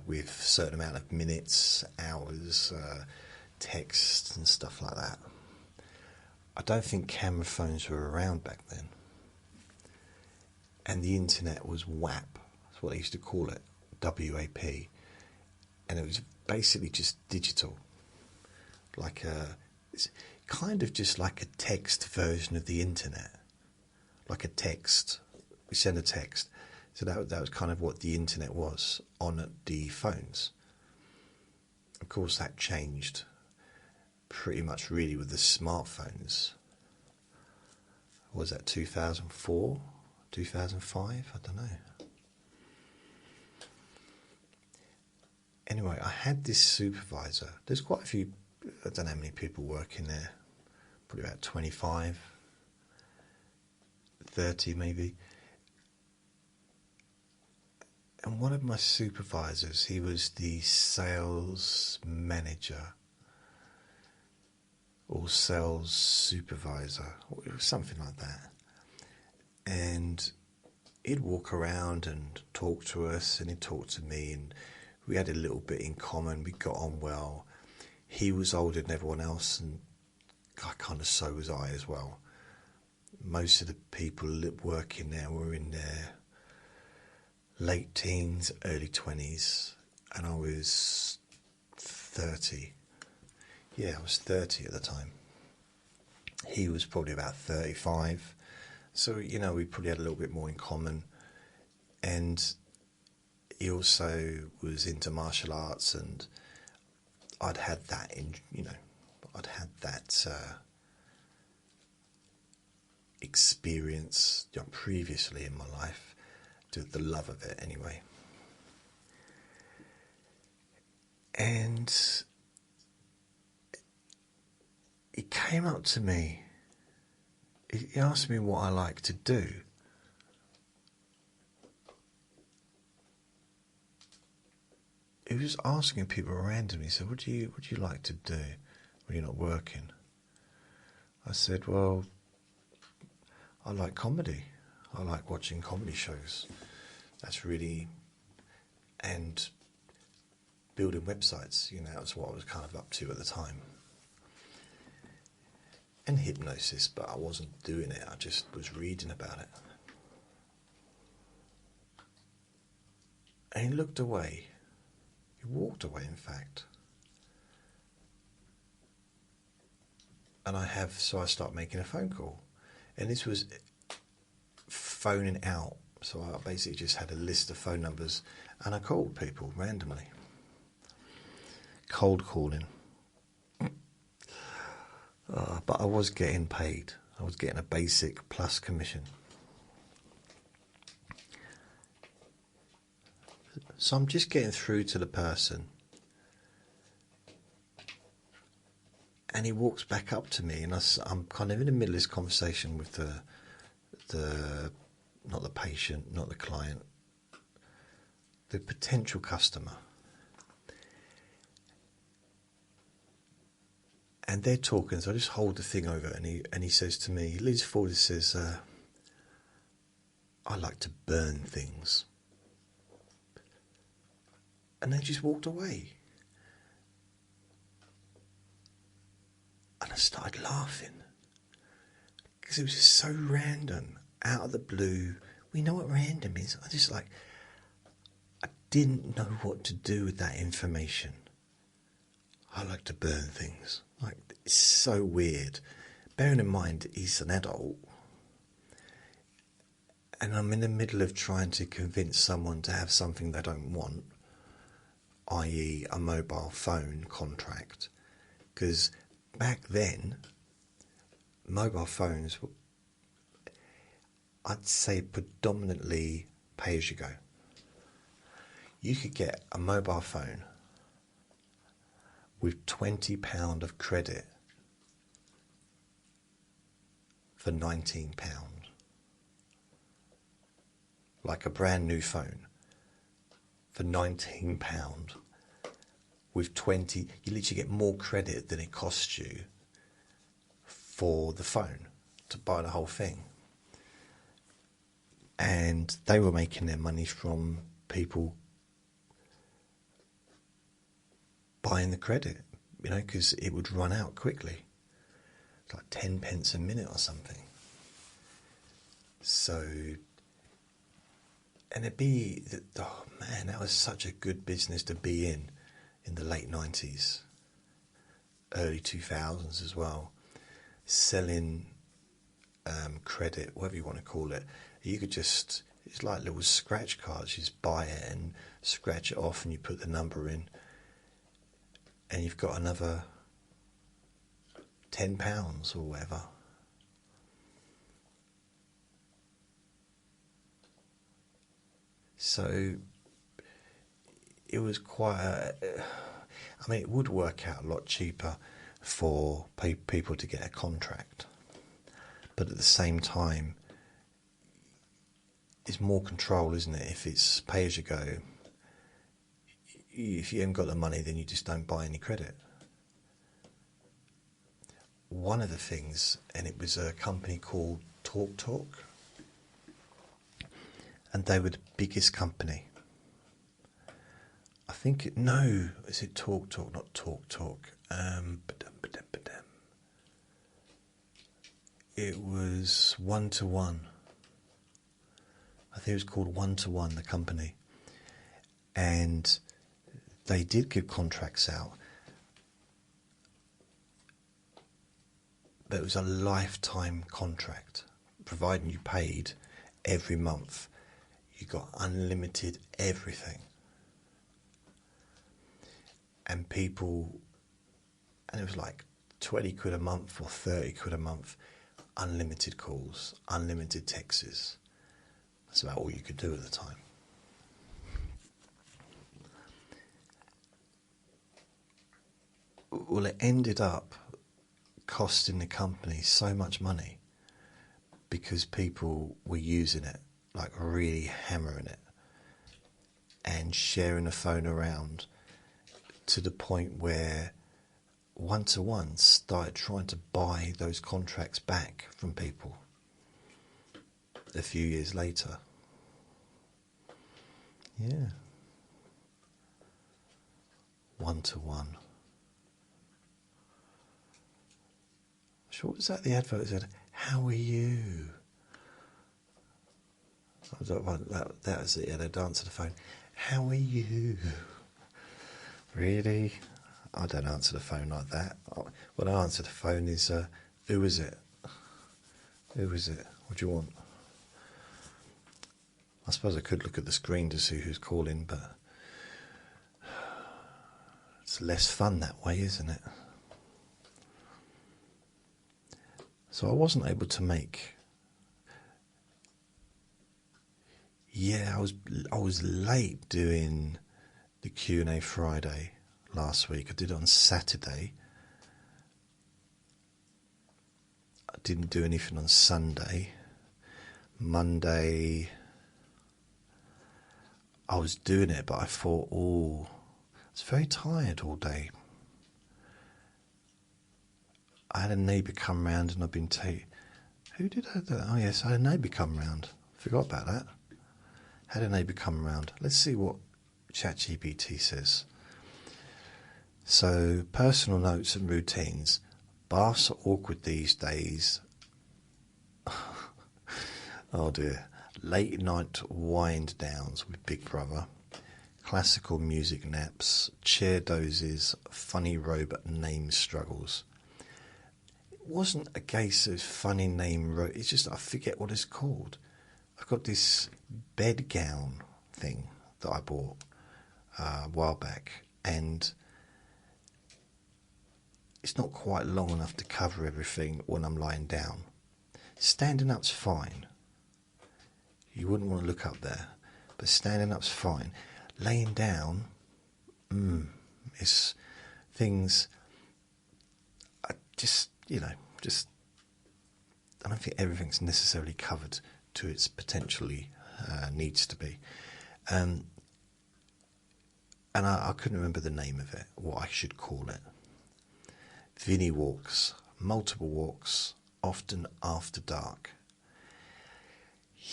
with a certain amount of minutes, hours, text and stuff like that. I don't think camera phones were around back then. And the internet was WAP, that's what they used to call it, WAP. And it was basically just digital. It's kind of just like a text version of the internet. Like a text. We send a text. So that was kind of what the internet was on the phones. Of course, that changed pretty much really with the smartphones. Was that 2004? 2005? I don't know. Anyway, I had this supervisor. There's quite a few, I don't know how many people working there. Probably about 25, 30 maybe. And one of my supervisors, he was the sales manager or sales supervisor, or something like that. And he'd walk around and talk to us, and he'd talk to me, and we had a little bit in common. We got on well. He was older than everyone else, and kind of so was I as well. most of the people working there were in their late teens, early 20s, and I was 30. Yeah, I was 30 at the time. He was probably about 35. So, you know, we probably had a little bit more in common. And he also was into martial arts, and I'd had that experience previously in my life, the love of it anyway. And he came up to me, he asked me what I like to do. He was asking people randomly, so what do you like to do when you're not working? I said, well, I like comedy. I like watching comedy shows. That's really, and building websites, you know, that's what I was kind of up to at the time. And hypnosis, but I wasn't doing it, I just was reading about it. And he looked away. He walked away, in fact. And so I start making a phone call. And this was phoning out. So I basically just had a list of phone numbers and I called people randomly. Cold calling. But I was getting paid. I was getting a basic plus commission. So I'm just getting through to the person. And he walks back up to me, and I'm kind of in the middle of this conversation with not the patient, not the client, the potential customer. And they're talking, so I just hold the thing over, and he says to me, he leans forward and says, I like to burn things. And they just walked away. And I started laughing. Because it was just so random, out of the blue. We know what random is. I didn't know what to do with that information. I like to burn things. Like, it's so weird. Bearing in mind, he's an adult. And I'm in the middle of trying to convince someone to have something they don't want, i.e. a mobile phone contract. Because back then, mobile phones were, I'd say, predominantly pay-as-you-go. You could get a mobile phone with £20 of credit for £19. Like a brand new phone for £19 with 20, you literally get more credit than it costs you for the phone to buy the whole thing. And they were making their money from people buying the credit, you know, because it would run out quickly. It's like 10 pence a minute or something. So, and it'd be, oh man, that was such a good business to be in the late 90s, early 2000s as well. Selling credit, whatever you want to call it. You could just, it's like little scratch cards. You just buy it and scratch it off and you put the number in. And you've got another £10 or whatever. So it was quite I mean, it would work out a lot cheaper for people to get a contract. But at the same time, it's more control, isn't it? If it's pay as you go, if you haven't got the money, then you just don't buy any credit. One of the things, and it was a company called TalkTalk, and they were the biggest company. I think is it TalkTalk, not TalkTalk? it was 1-to-1. I think it was called 1-to-1, the company. And they did give contracts out. But it was a lifetime contract, providing you paid every month. You got unlimited everything. And people, and it was like 20 quid a month or 30 quid a month, unlimited calls, unlimited texts. That's about all you could do at the time. Well, it ended up costing the company so much money because people were using it, like really hammering it and sharing the phone around to the point where 1-to-1 started trying to buy those contracts back from people a few years later. Yeah. 1-to-1. Sure, was that the advert that said, "How are you?" That was it, yeah, they'd answer the phone. "How are you?" Really? I don't answer the phone like that. When I answer the phone is, "Who is it? Who is it? What do you want?" I suppose I could look at the screen to see who's calling, but it's less fun that way, isn't it? So I wasn't able to make. Yeah, I was late doing the Q&A Friday last week. I did it on Saturday. I didn't do anything on Sunday. Monday, I was doing it, but I thought, I was very tired all day. I had a neighbour come round and I've been who did I have that? Oh yes, I had a neighbour come round. Forgot about that. Had a neighbour come round. Let's see what ChatGPT says. So, personal notes and routines. Baths are awkward these days. Oh dear. Late night wind downs with Big Brother. Classical music naps. Chair dozes. Funny robot name struggles. It wasn't a case of funny name. It's just I forget what it's called. I've got this bed gown thing that I bought a while back, and it's not quite long enough to cover everything when I'm lying down. Standing up's fine. You wouldn't want to look up there, but standing up's fine. Laying down, it's things. I just, I don't think everything's necessarily covered to its potentially needs to be. And I couldn't remember the name of it, what I should call it. Vinny walks, multiple walks, often after dark.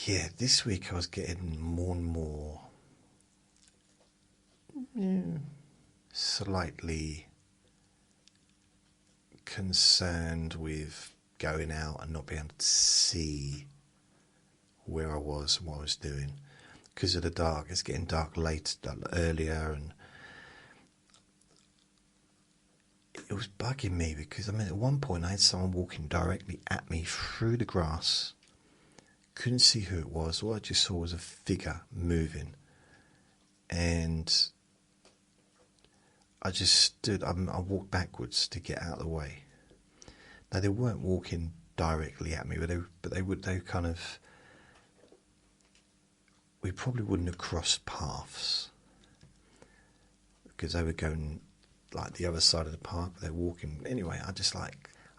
Yeah, this week I was getting more and more slightly concerned with going out and not being able to see where I was and what I was doing because of the dark. It's getting dark earlier, and it was bugging me because at one point I had someone walking directly at me through the grass. Couldn't see who it was. All I just saw was a figure moving, and I just stood. I walked backwards to get out of the way. Now they weren't walking directly at me, but they kind of. We probably wouldn't have crossed paths because they were going like the other side of the park. They're walking anyway. I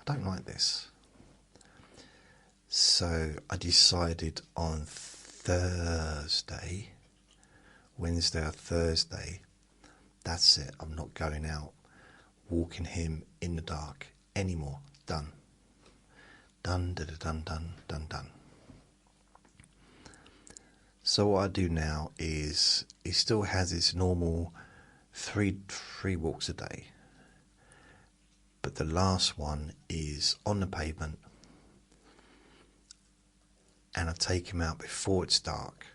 don't like this. So I decided on Wednesday or Thursday, that's it. I'm not going out walking him in the dark anymore. Done. Done. So what I do now is he still has his normal three walks a day, but the last one is on the pavement, and I take him out before it's dark.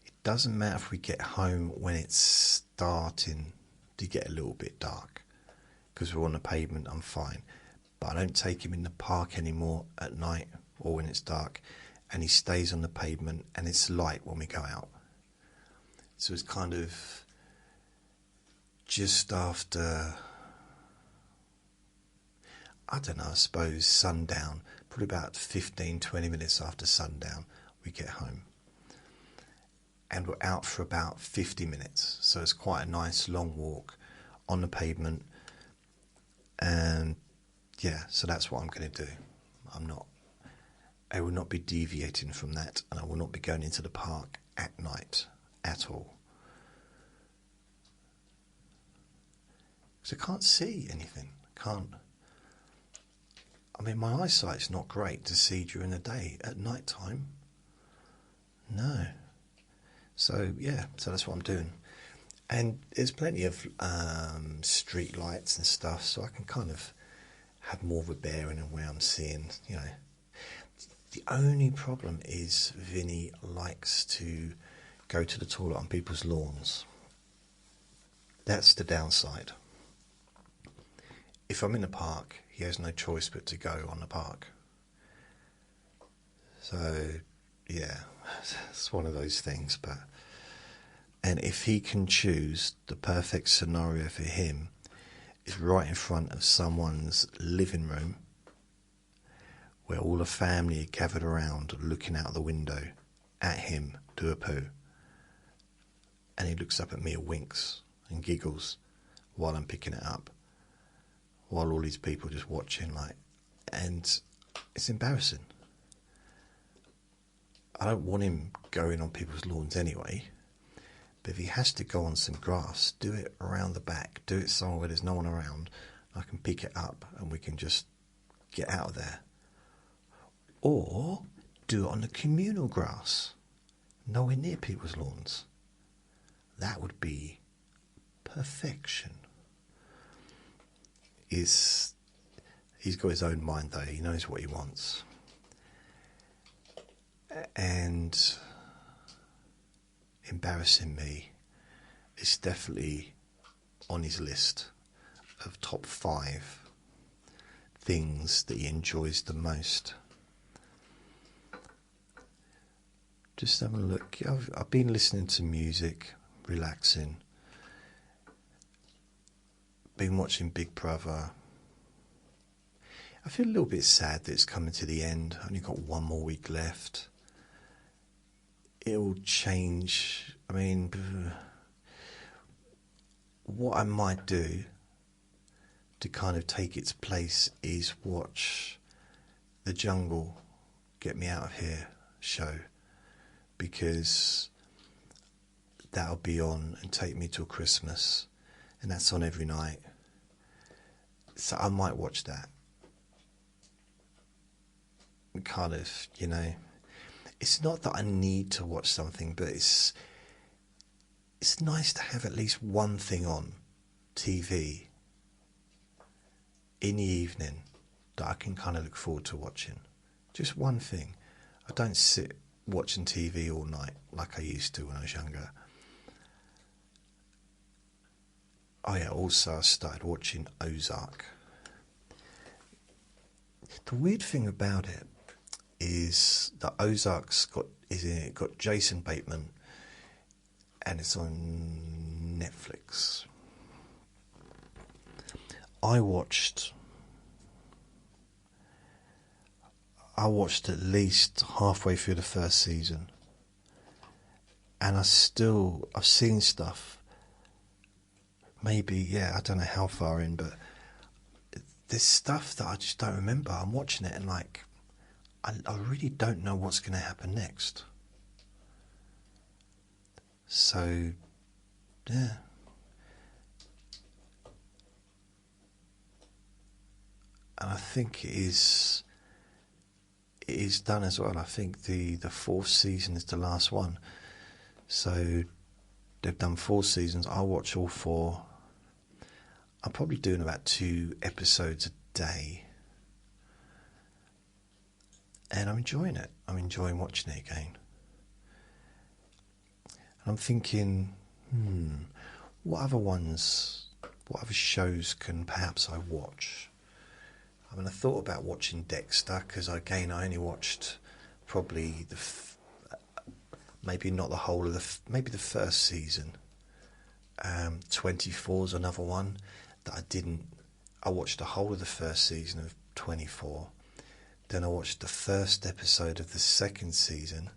It doesn't matter if we get home when it's starting to get a little bit dark, because we're on the pavement, I'm fine. But I don't take him in the park anymore at night or when it's dark, and he stays on the pavement and it's light when we go out. So it's kind of just after, I don't know, I suppose sundown, probably about 15-20 minutes after sundown, we get home. And we're out for about 50 minutes. So it's quite a nice long walk on the pavement. And yeah, so that's what I'm going to do. I will not be deviating from that, and I will not be going into the park at night at all. Because I can't see anything. I mean, my eyesight's not great to see during the day. At night time, no. So yeah, so that's what I'm doing. And there's plenty of street lights and stuff, so I can kind of have more of a bearing of where I'm seeing, you know. The only problem is Vinny likes to go to the toilet on people's lawns. That's the downside. If I'm in the park, he has no choice but to go on the park. So, yeah, it's one of those things. And if he can choose, the perfect scenario for him is right in front of someone's living room, where all the family are gathered around looking out the window at him do a poo. And he looks up at me and winks and giggles while I'm picking it up, while all these people just watching, like, and it's embarrassing. I don't want him going on people's lawns anyway, but if he has to go on some grass, do it around the back, do it somewhere where there's no one around. I can pick it up and we can just get out of there. Or do it on the communal grass, nowhere near people's lawns. That would be perfection. He's got his own mind though, he knows what he wants. And embarrassing me is definitely on his list of top 5 things that he enjoys the most. Just having a look. I've been listening to music, relaxing. Been watching Big Brother. I feel a little bit sad that it's coming to the end. Only got one more week left. It'll change. I mean, what I might do to kind of take its place is watch the Jungle Get Me Out of Here show, because that'll be on and take me till Christmas, and that's on every night. So I might watch that. Kind of, you know, it's not that I need to watch something, but it's nice to have at least one thing on TV in the evening that I can kind of look forward to watching. Just one thing. I don't sit watching TV all night like I used to when I was younger. Oh yeah, also I started watching Ozark. The weird thing about it is that Ozark's got Jason Bateman, and it's on Netflix. I watched at least halfway through the first season, and I've seen stuff. Maybe, I don't know how far in, but there's stuff that I just don't remember. I'm watching it and like, I really don't know what's going to happen next. So, yeah. And I think it is done as well. I think the 4th season is the last one. So they've done 4 seasons. I'll watch all 4. I'm probably doing about 2 episodes a day. And I'm enjoying it. I'm enjoying watching it again. And I'm thinking, what other shows can perhaps I watch? I mean, I thought about watching Dexter, because again, I only watched probably maybe not the whole of maybe the first season. 24 is another one that I didn't. I watched the whole of the first season of 24. Then I watched the first episode of the second season.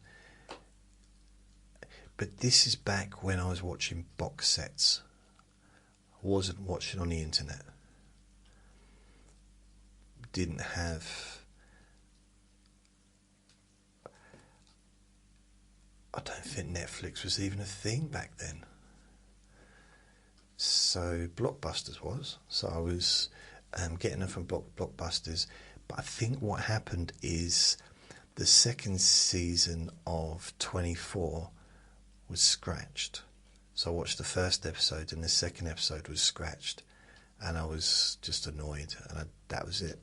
But this is back when I was watching box sets. I wasn't watching on the internet. Didn't have. I don't think Netflix was even a thing back then. So Blockbusters was. So I was getting them from Blockbusters. But I think what happened is the second season of 24 was scratched. So I watched the first episode and the second episode was scratched. And I was just annoyed. And that was it.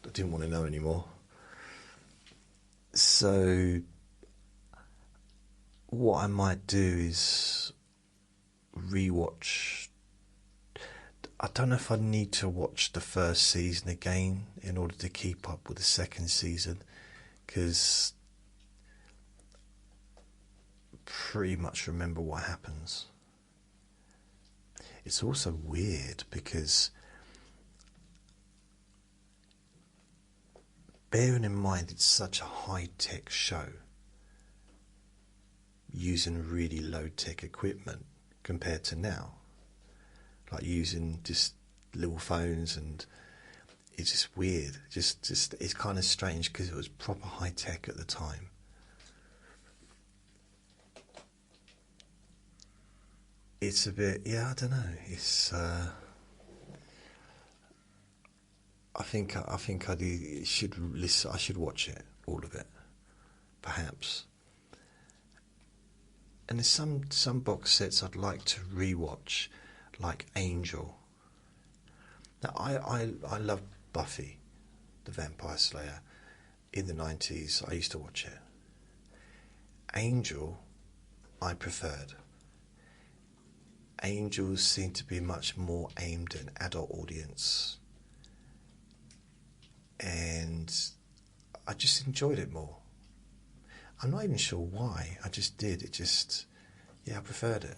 I didn't want to know anymore. So what I might do is rewatch. I don't know if I need to watch the first season again in order to keep up with the second season, because pretty much remember what happens. It's also weird because, bearing in mind it's such a high-tech show using really low-tech equipment compared to now, like using just little phones, and it's just weird. Just it's kind of strange because it was proper high-tech at the time. It's a bit, I don't know. It's I think I should listen. I should watch it, all of it, perhaps. And there's some box sets I'd like to rewatch, like Angel. Now I love Buffy, the Vampire Slayer. In the 90s, I used to watch it. Angel, I preferred. Angels seem to be much more aimed at an adult audience, and I just enjoyed it more. I'm not even sure why. I just did. It just, I preferred it.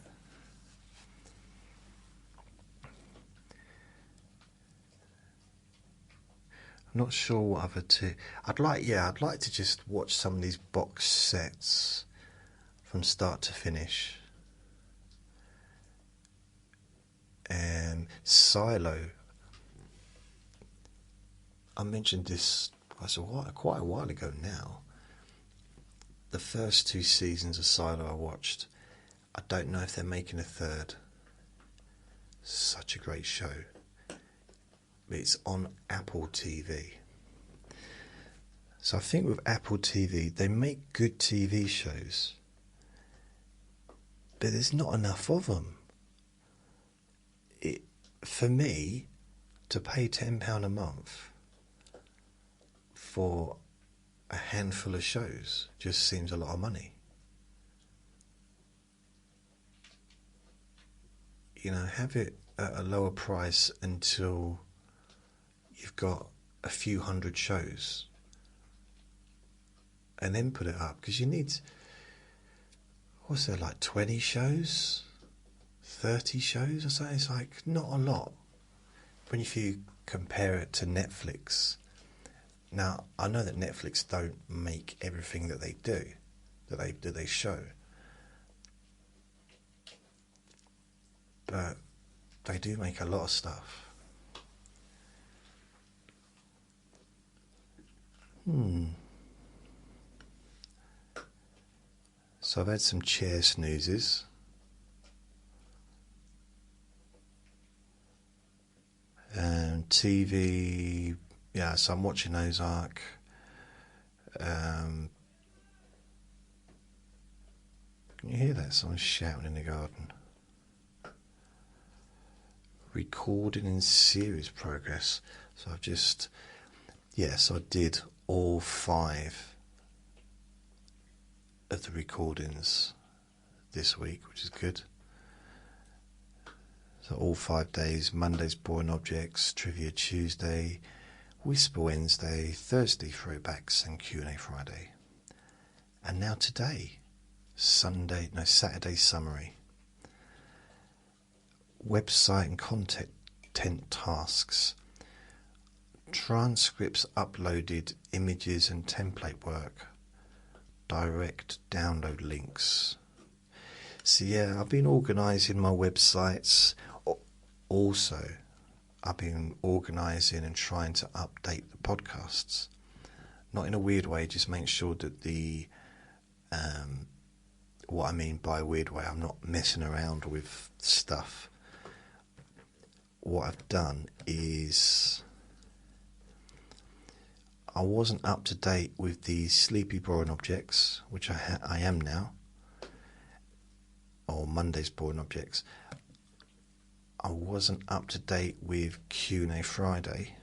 I'm not sure what other two. I'd like to just watch some of these box sets from start to finish. And Silo, I mentioned this quite a while ago now. The first two seasons of Silo I watched. I don't know if they're making a third. Such a great show. It's on Apple TV. So I think with Apple TV, they make good TV shows, but there's not enough of them. For me, to pay £10 a month for a handful of shows just seems a lot of money. Have it at a lower price until you've got a few hundred shows, and then put it up, because you need, what's there, like 20 shows, 30 shows or something? It's like not a lot when if you compare it to Netflix. Now I know that Netflix don't make everything that they do, that they show, but they do make a lot of stuff. So I've had some chair snoozes. TV, so I'm watching Ozark. Can you hear that? Someone's shouting in the garden. Recording in series progress. So I've just, so I did all 5 of the recordings this week, which is good. So all 5 days: Monday's Boring Objects, Trivia Tuesday, Whisper Wednesday, Thursday Throwbacks, and Q&A Friday. And now today, Saturday Summary. Website and content tasks. Transcripts uploaded, images and template work. Direct download links. So yeah, I've been organising my websites. Also, I've been organising and trying to update the podcasts. Not in a weird way, just make sure that the what I mean by weird way, I'm not messing around with stuff. What I've done is I wasn't up to date with the Sleepy Boring Objects, which I am now, or Monday's Boring Objects. I wasn't up to date with Q&A Friday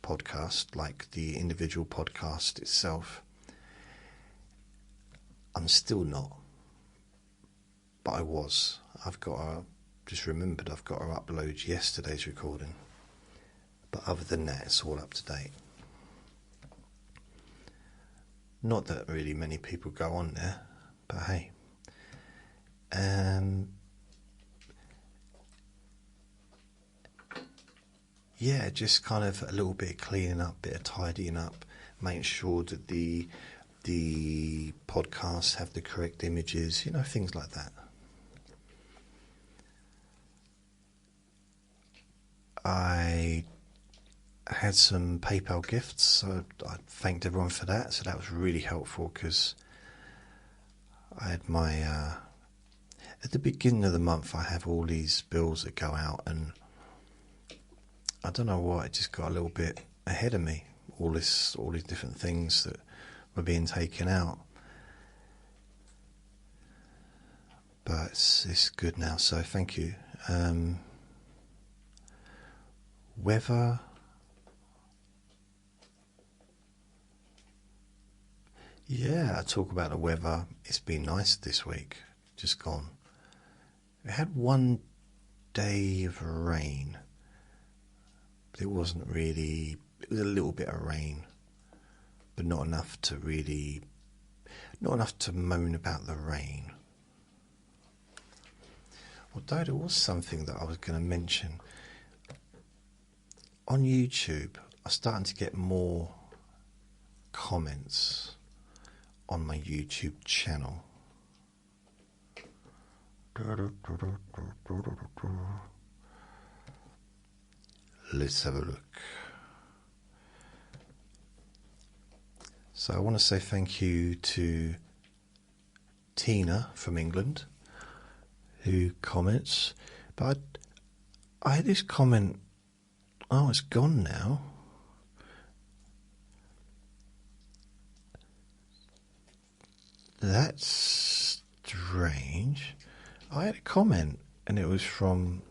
podcast, like the individual podcast itself. I'm still not, but I was. Just remembered I've got to upload yesterday's recording. But other than that, it's all up to date. Not that really many people go on there, but hey. Yeah, just kind of a little bit of cleaning up, bit of tidying up, making sure that the podcasts have the correct images, things like that. I had some PayPal gifts, so I thanked everyone for that. So that was really helpful, because I had my at the beginning of the month I have all these bills that go out, and I don't know why it just got a little bit ahead of me. All these different things that were being taken out, but it's good now. So thank you. Weather. Yeah, I talk about the weather. It's been nice this week, just gone. It had one day of rain, but it wasn't really. It was a little bit of rain, but not enough to moan about the rain. Although there was something that I was going to mention. On YouTube, I'm starting to get more comments on my YouTube channel. Let's have a look. So I want to say thank you to Tina from England, who comments. But I had this comment. Oh, it's gone now. That's strange. I had a comment, and it was from...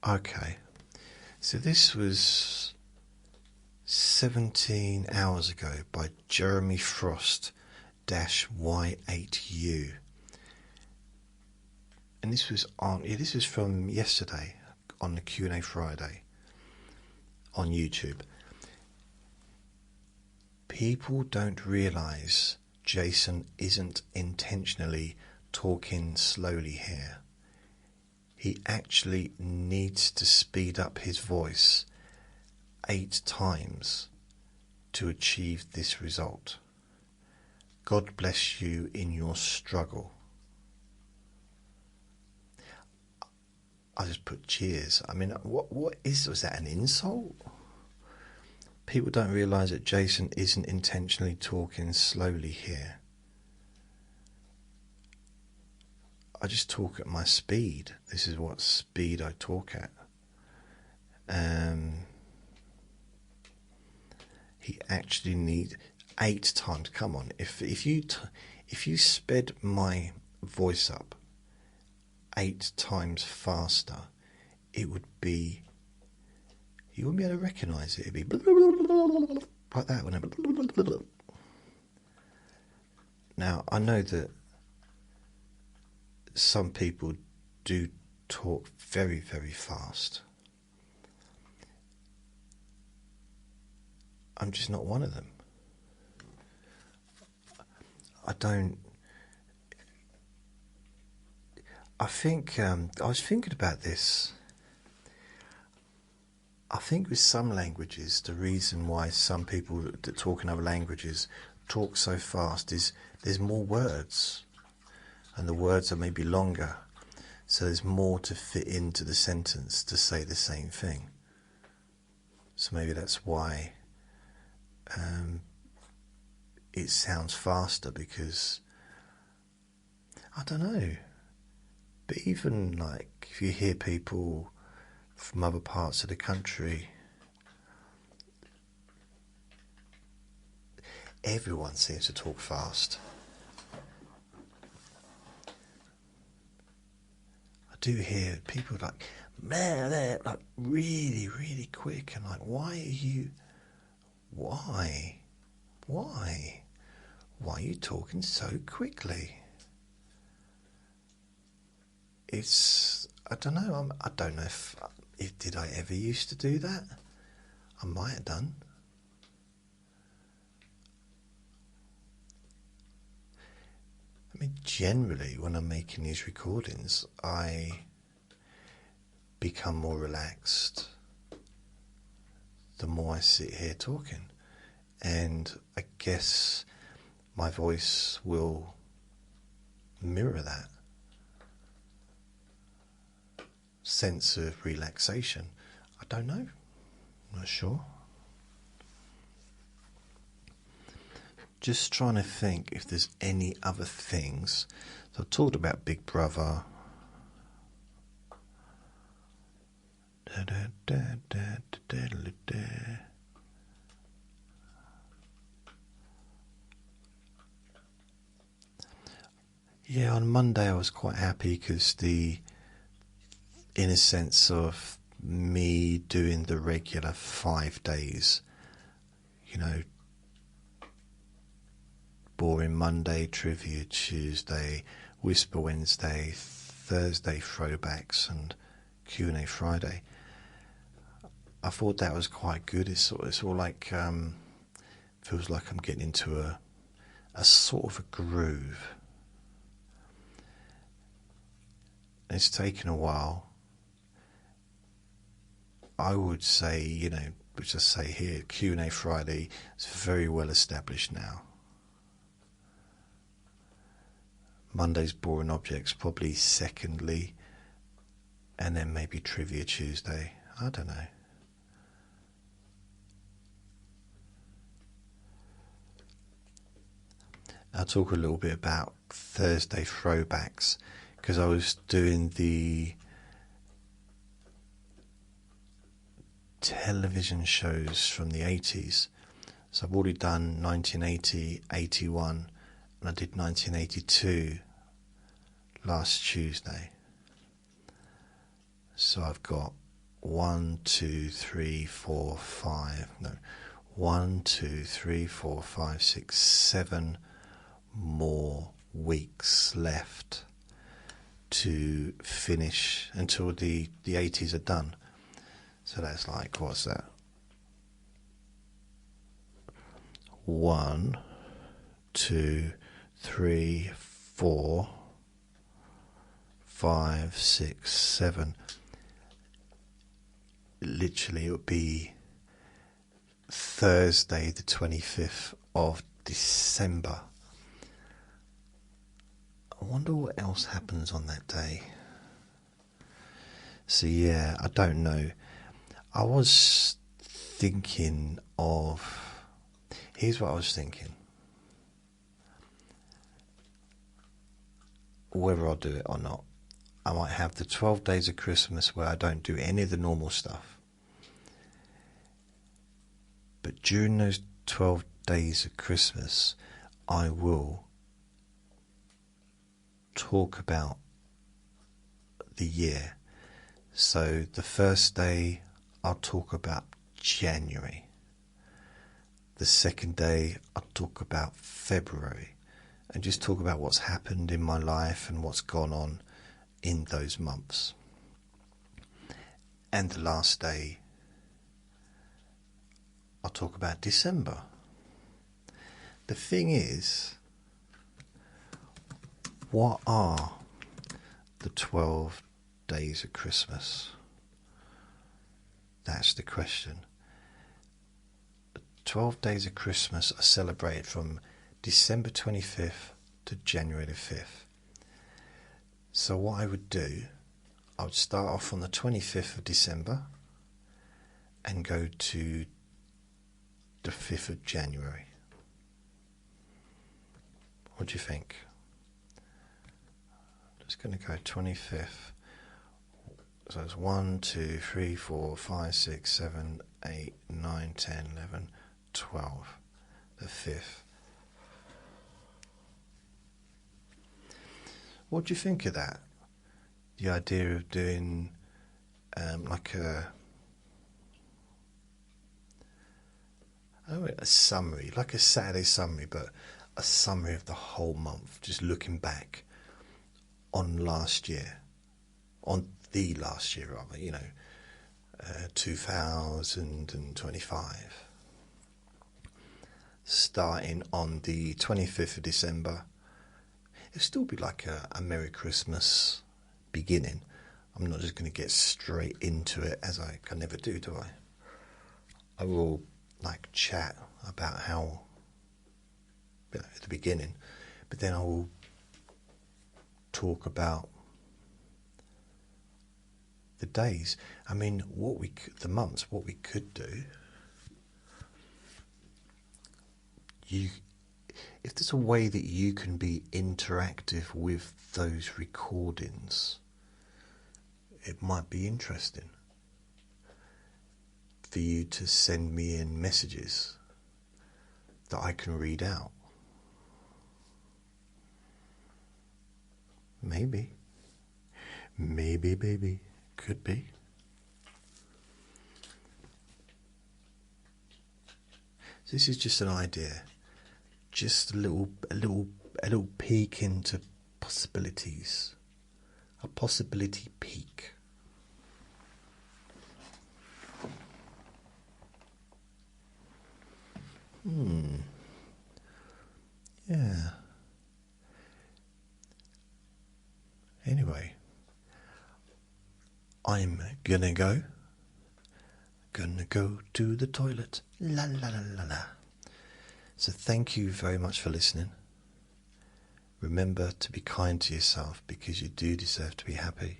Okay. So this was 17 hours ago by Jeremy Frost -Y8U. And this was from yesterday on the Q&A Friday on YouTube. People don't realise Jason isn't intentionally talking slowly here. He actually needs to speed up his voice 8 times to achieve this result. God bless you in your struggle. I just put cheers. I mean, was that an insult? People don't realise that Jason isn't intentionally talking slowly here. I just talk at my speed. This is what speed I talk at. He actually needs 8 times. Come on, if you sped my voice up 8 times faster, it would be you wouldn't be able to recognise it. It'd be like that, wouldn't it? Now, I know that some people do talk very, very fast. I'm just not one of them. I think, I was thinking about this. I think with some languages, the reason why some people that talk in other languages talk so fast is there's more words, and the words are maybe longer, so there's more to fit into the sentence to say the same thing. So maybe that's why it sounds faster, because I don't know. But even like if you hear people from other parts of the country, everyone seems to talk fast. I do hear people like, man, they're like really, really quick, and like, why are you talking so quickly? I don't know. I don't know if did I ever used to do that? I might have done. I mean, generally, when I'm making these recordings, I become more relaxed the more I sit here talking. And I guess my voice will mirror that sense of relaxation. I don't know. I'm not sure. Just trying to think if there's any other things. So I've talked about Big Brother. Yeah, on Monday I was quite happy because in a sense of me doing the regular 5 days, Boring Monday, Trivia Tuesday, Whisper Wednesday, Thursday Throwbacks, and Q&A Friday. I thought that was quite good. It's all like feels like I'm getting into a sort of a groove. It's taken a while. I would say, which I say here, Q&A Friday is very well established now. Monday's Boring Objects probably secondly, and then maybe Trivia Tuesday. I don't know. I'll talk a little bit about Thursday Throwbacks, because I was doing the television shows from the 80s. So I've already done 1980, 81, and I did 1982 last Tuesday. So I've got 1, 2, 3, 4, 5, 6, 7 more weeks left to finish until the 80s are done. So that's like, what's that? 1, 2, 3, 4, 5, 6, 7. Literally, it would be Thursday, the 25th of December. I wonder what else happens on that day. So yeah, I don't know. I was thinking of... Here's what I was thinking. Whether I'll do it or not. I might have the 12 days of Christmas where I don't do any of the normal stuff. But during those 12 days of Christmas, I will talk about the year. So the first day I'll talk about January. The second day, I'll talk about February, and just talk about what's happened in my life and what's gone on in those months. And the last day, I'll talk about December. The thing is, what are the 12 days of Christmas? That's the question. The 12 days of Christmas are celebrated from December 25th to January the 5th. So what I would do, I would start off on the 25th of December and go to the 5th of January. What do you think? I'm just going to go 25th. So it's 1, 2, 3, 4, 5, 6, 7, 8, 9, 10, 11, 12. The 5th. What do you think of that? The idea of doing like a summary, like a Saturday summary, but a summary of the whole month, just looking back on last year, on the last year rather, 2025. Starting on the 25th of December. It'll still be like a Merry Christmas beginning. I'm not just going to get straight into it, as I can never do I? I will chat about how, at the beginning, but then I will talk about the days. I mean, the months. What we could do. If there's a way that you can be interactive with those recordings, it might be interesting for you to send me in messages that I can read out. Maybe, baby, could be. This is just an idea. Just a little peek into possibilities. A possibility peek. Yeah. Anyway, I'm gonna go to the toilet. La la la la la. So thank you very much for listening. Remember to be kind to yourself, because you do deserve to be happy.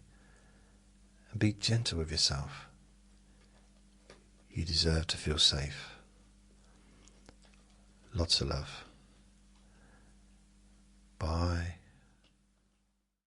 And be gentle with yourself. You deserve to feel safe. Lots of love. Bye.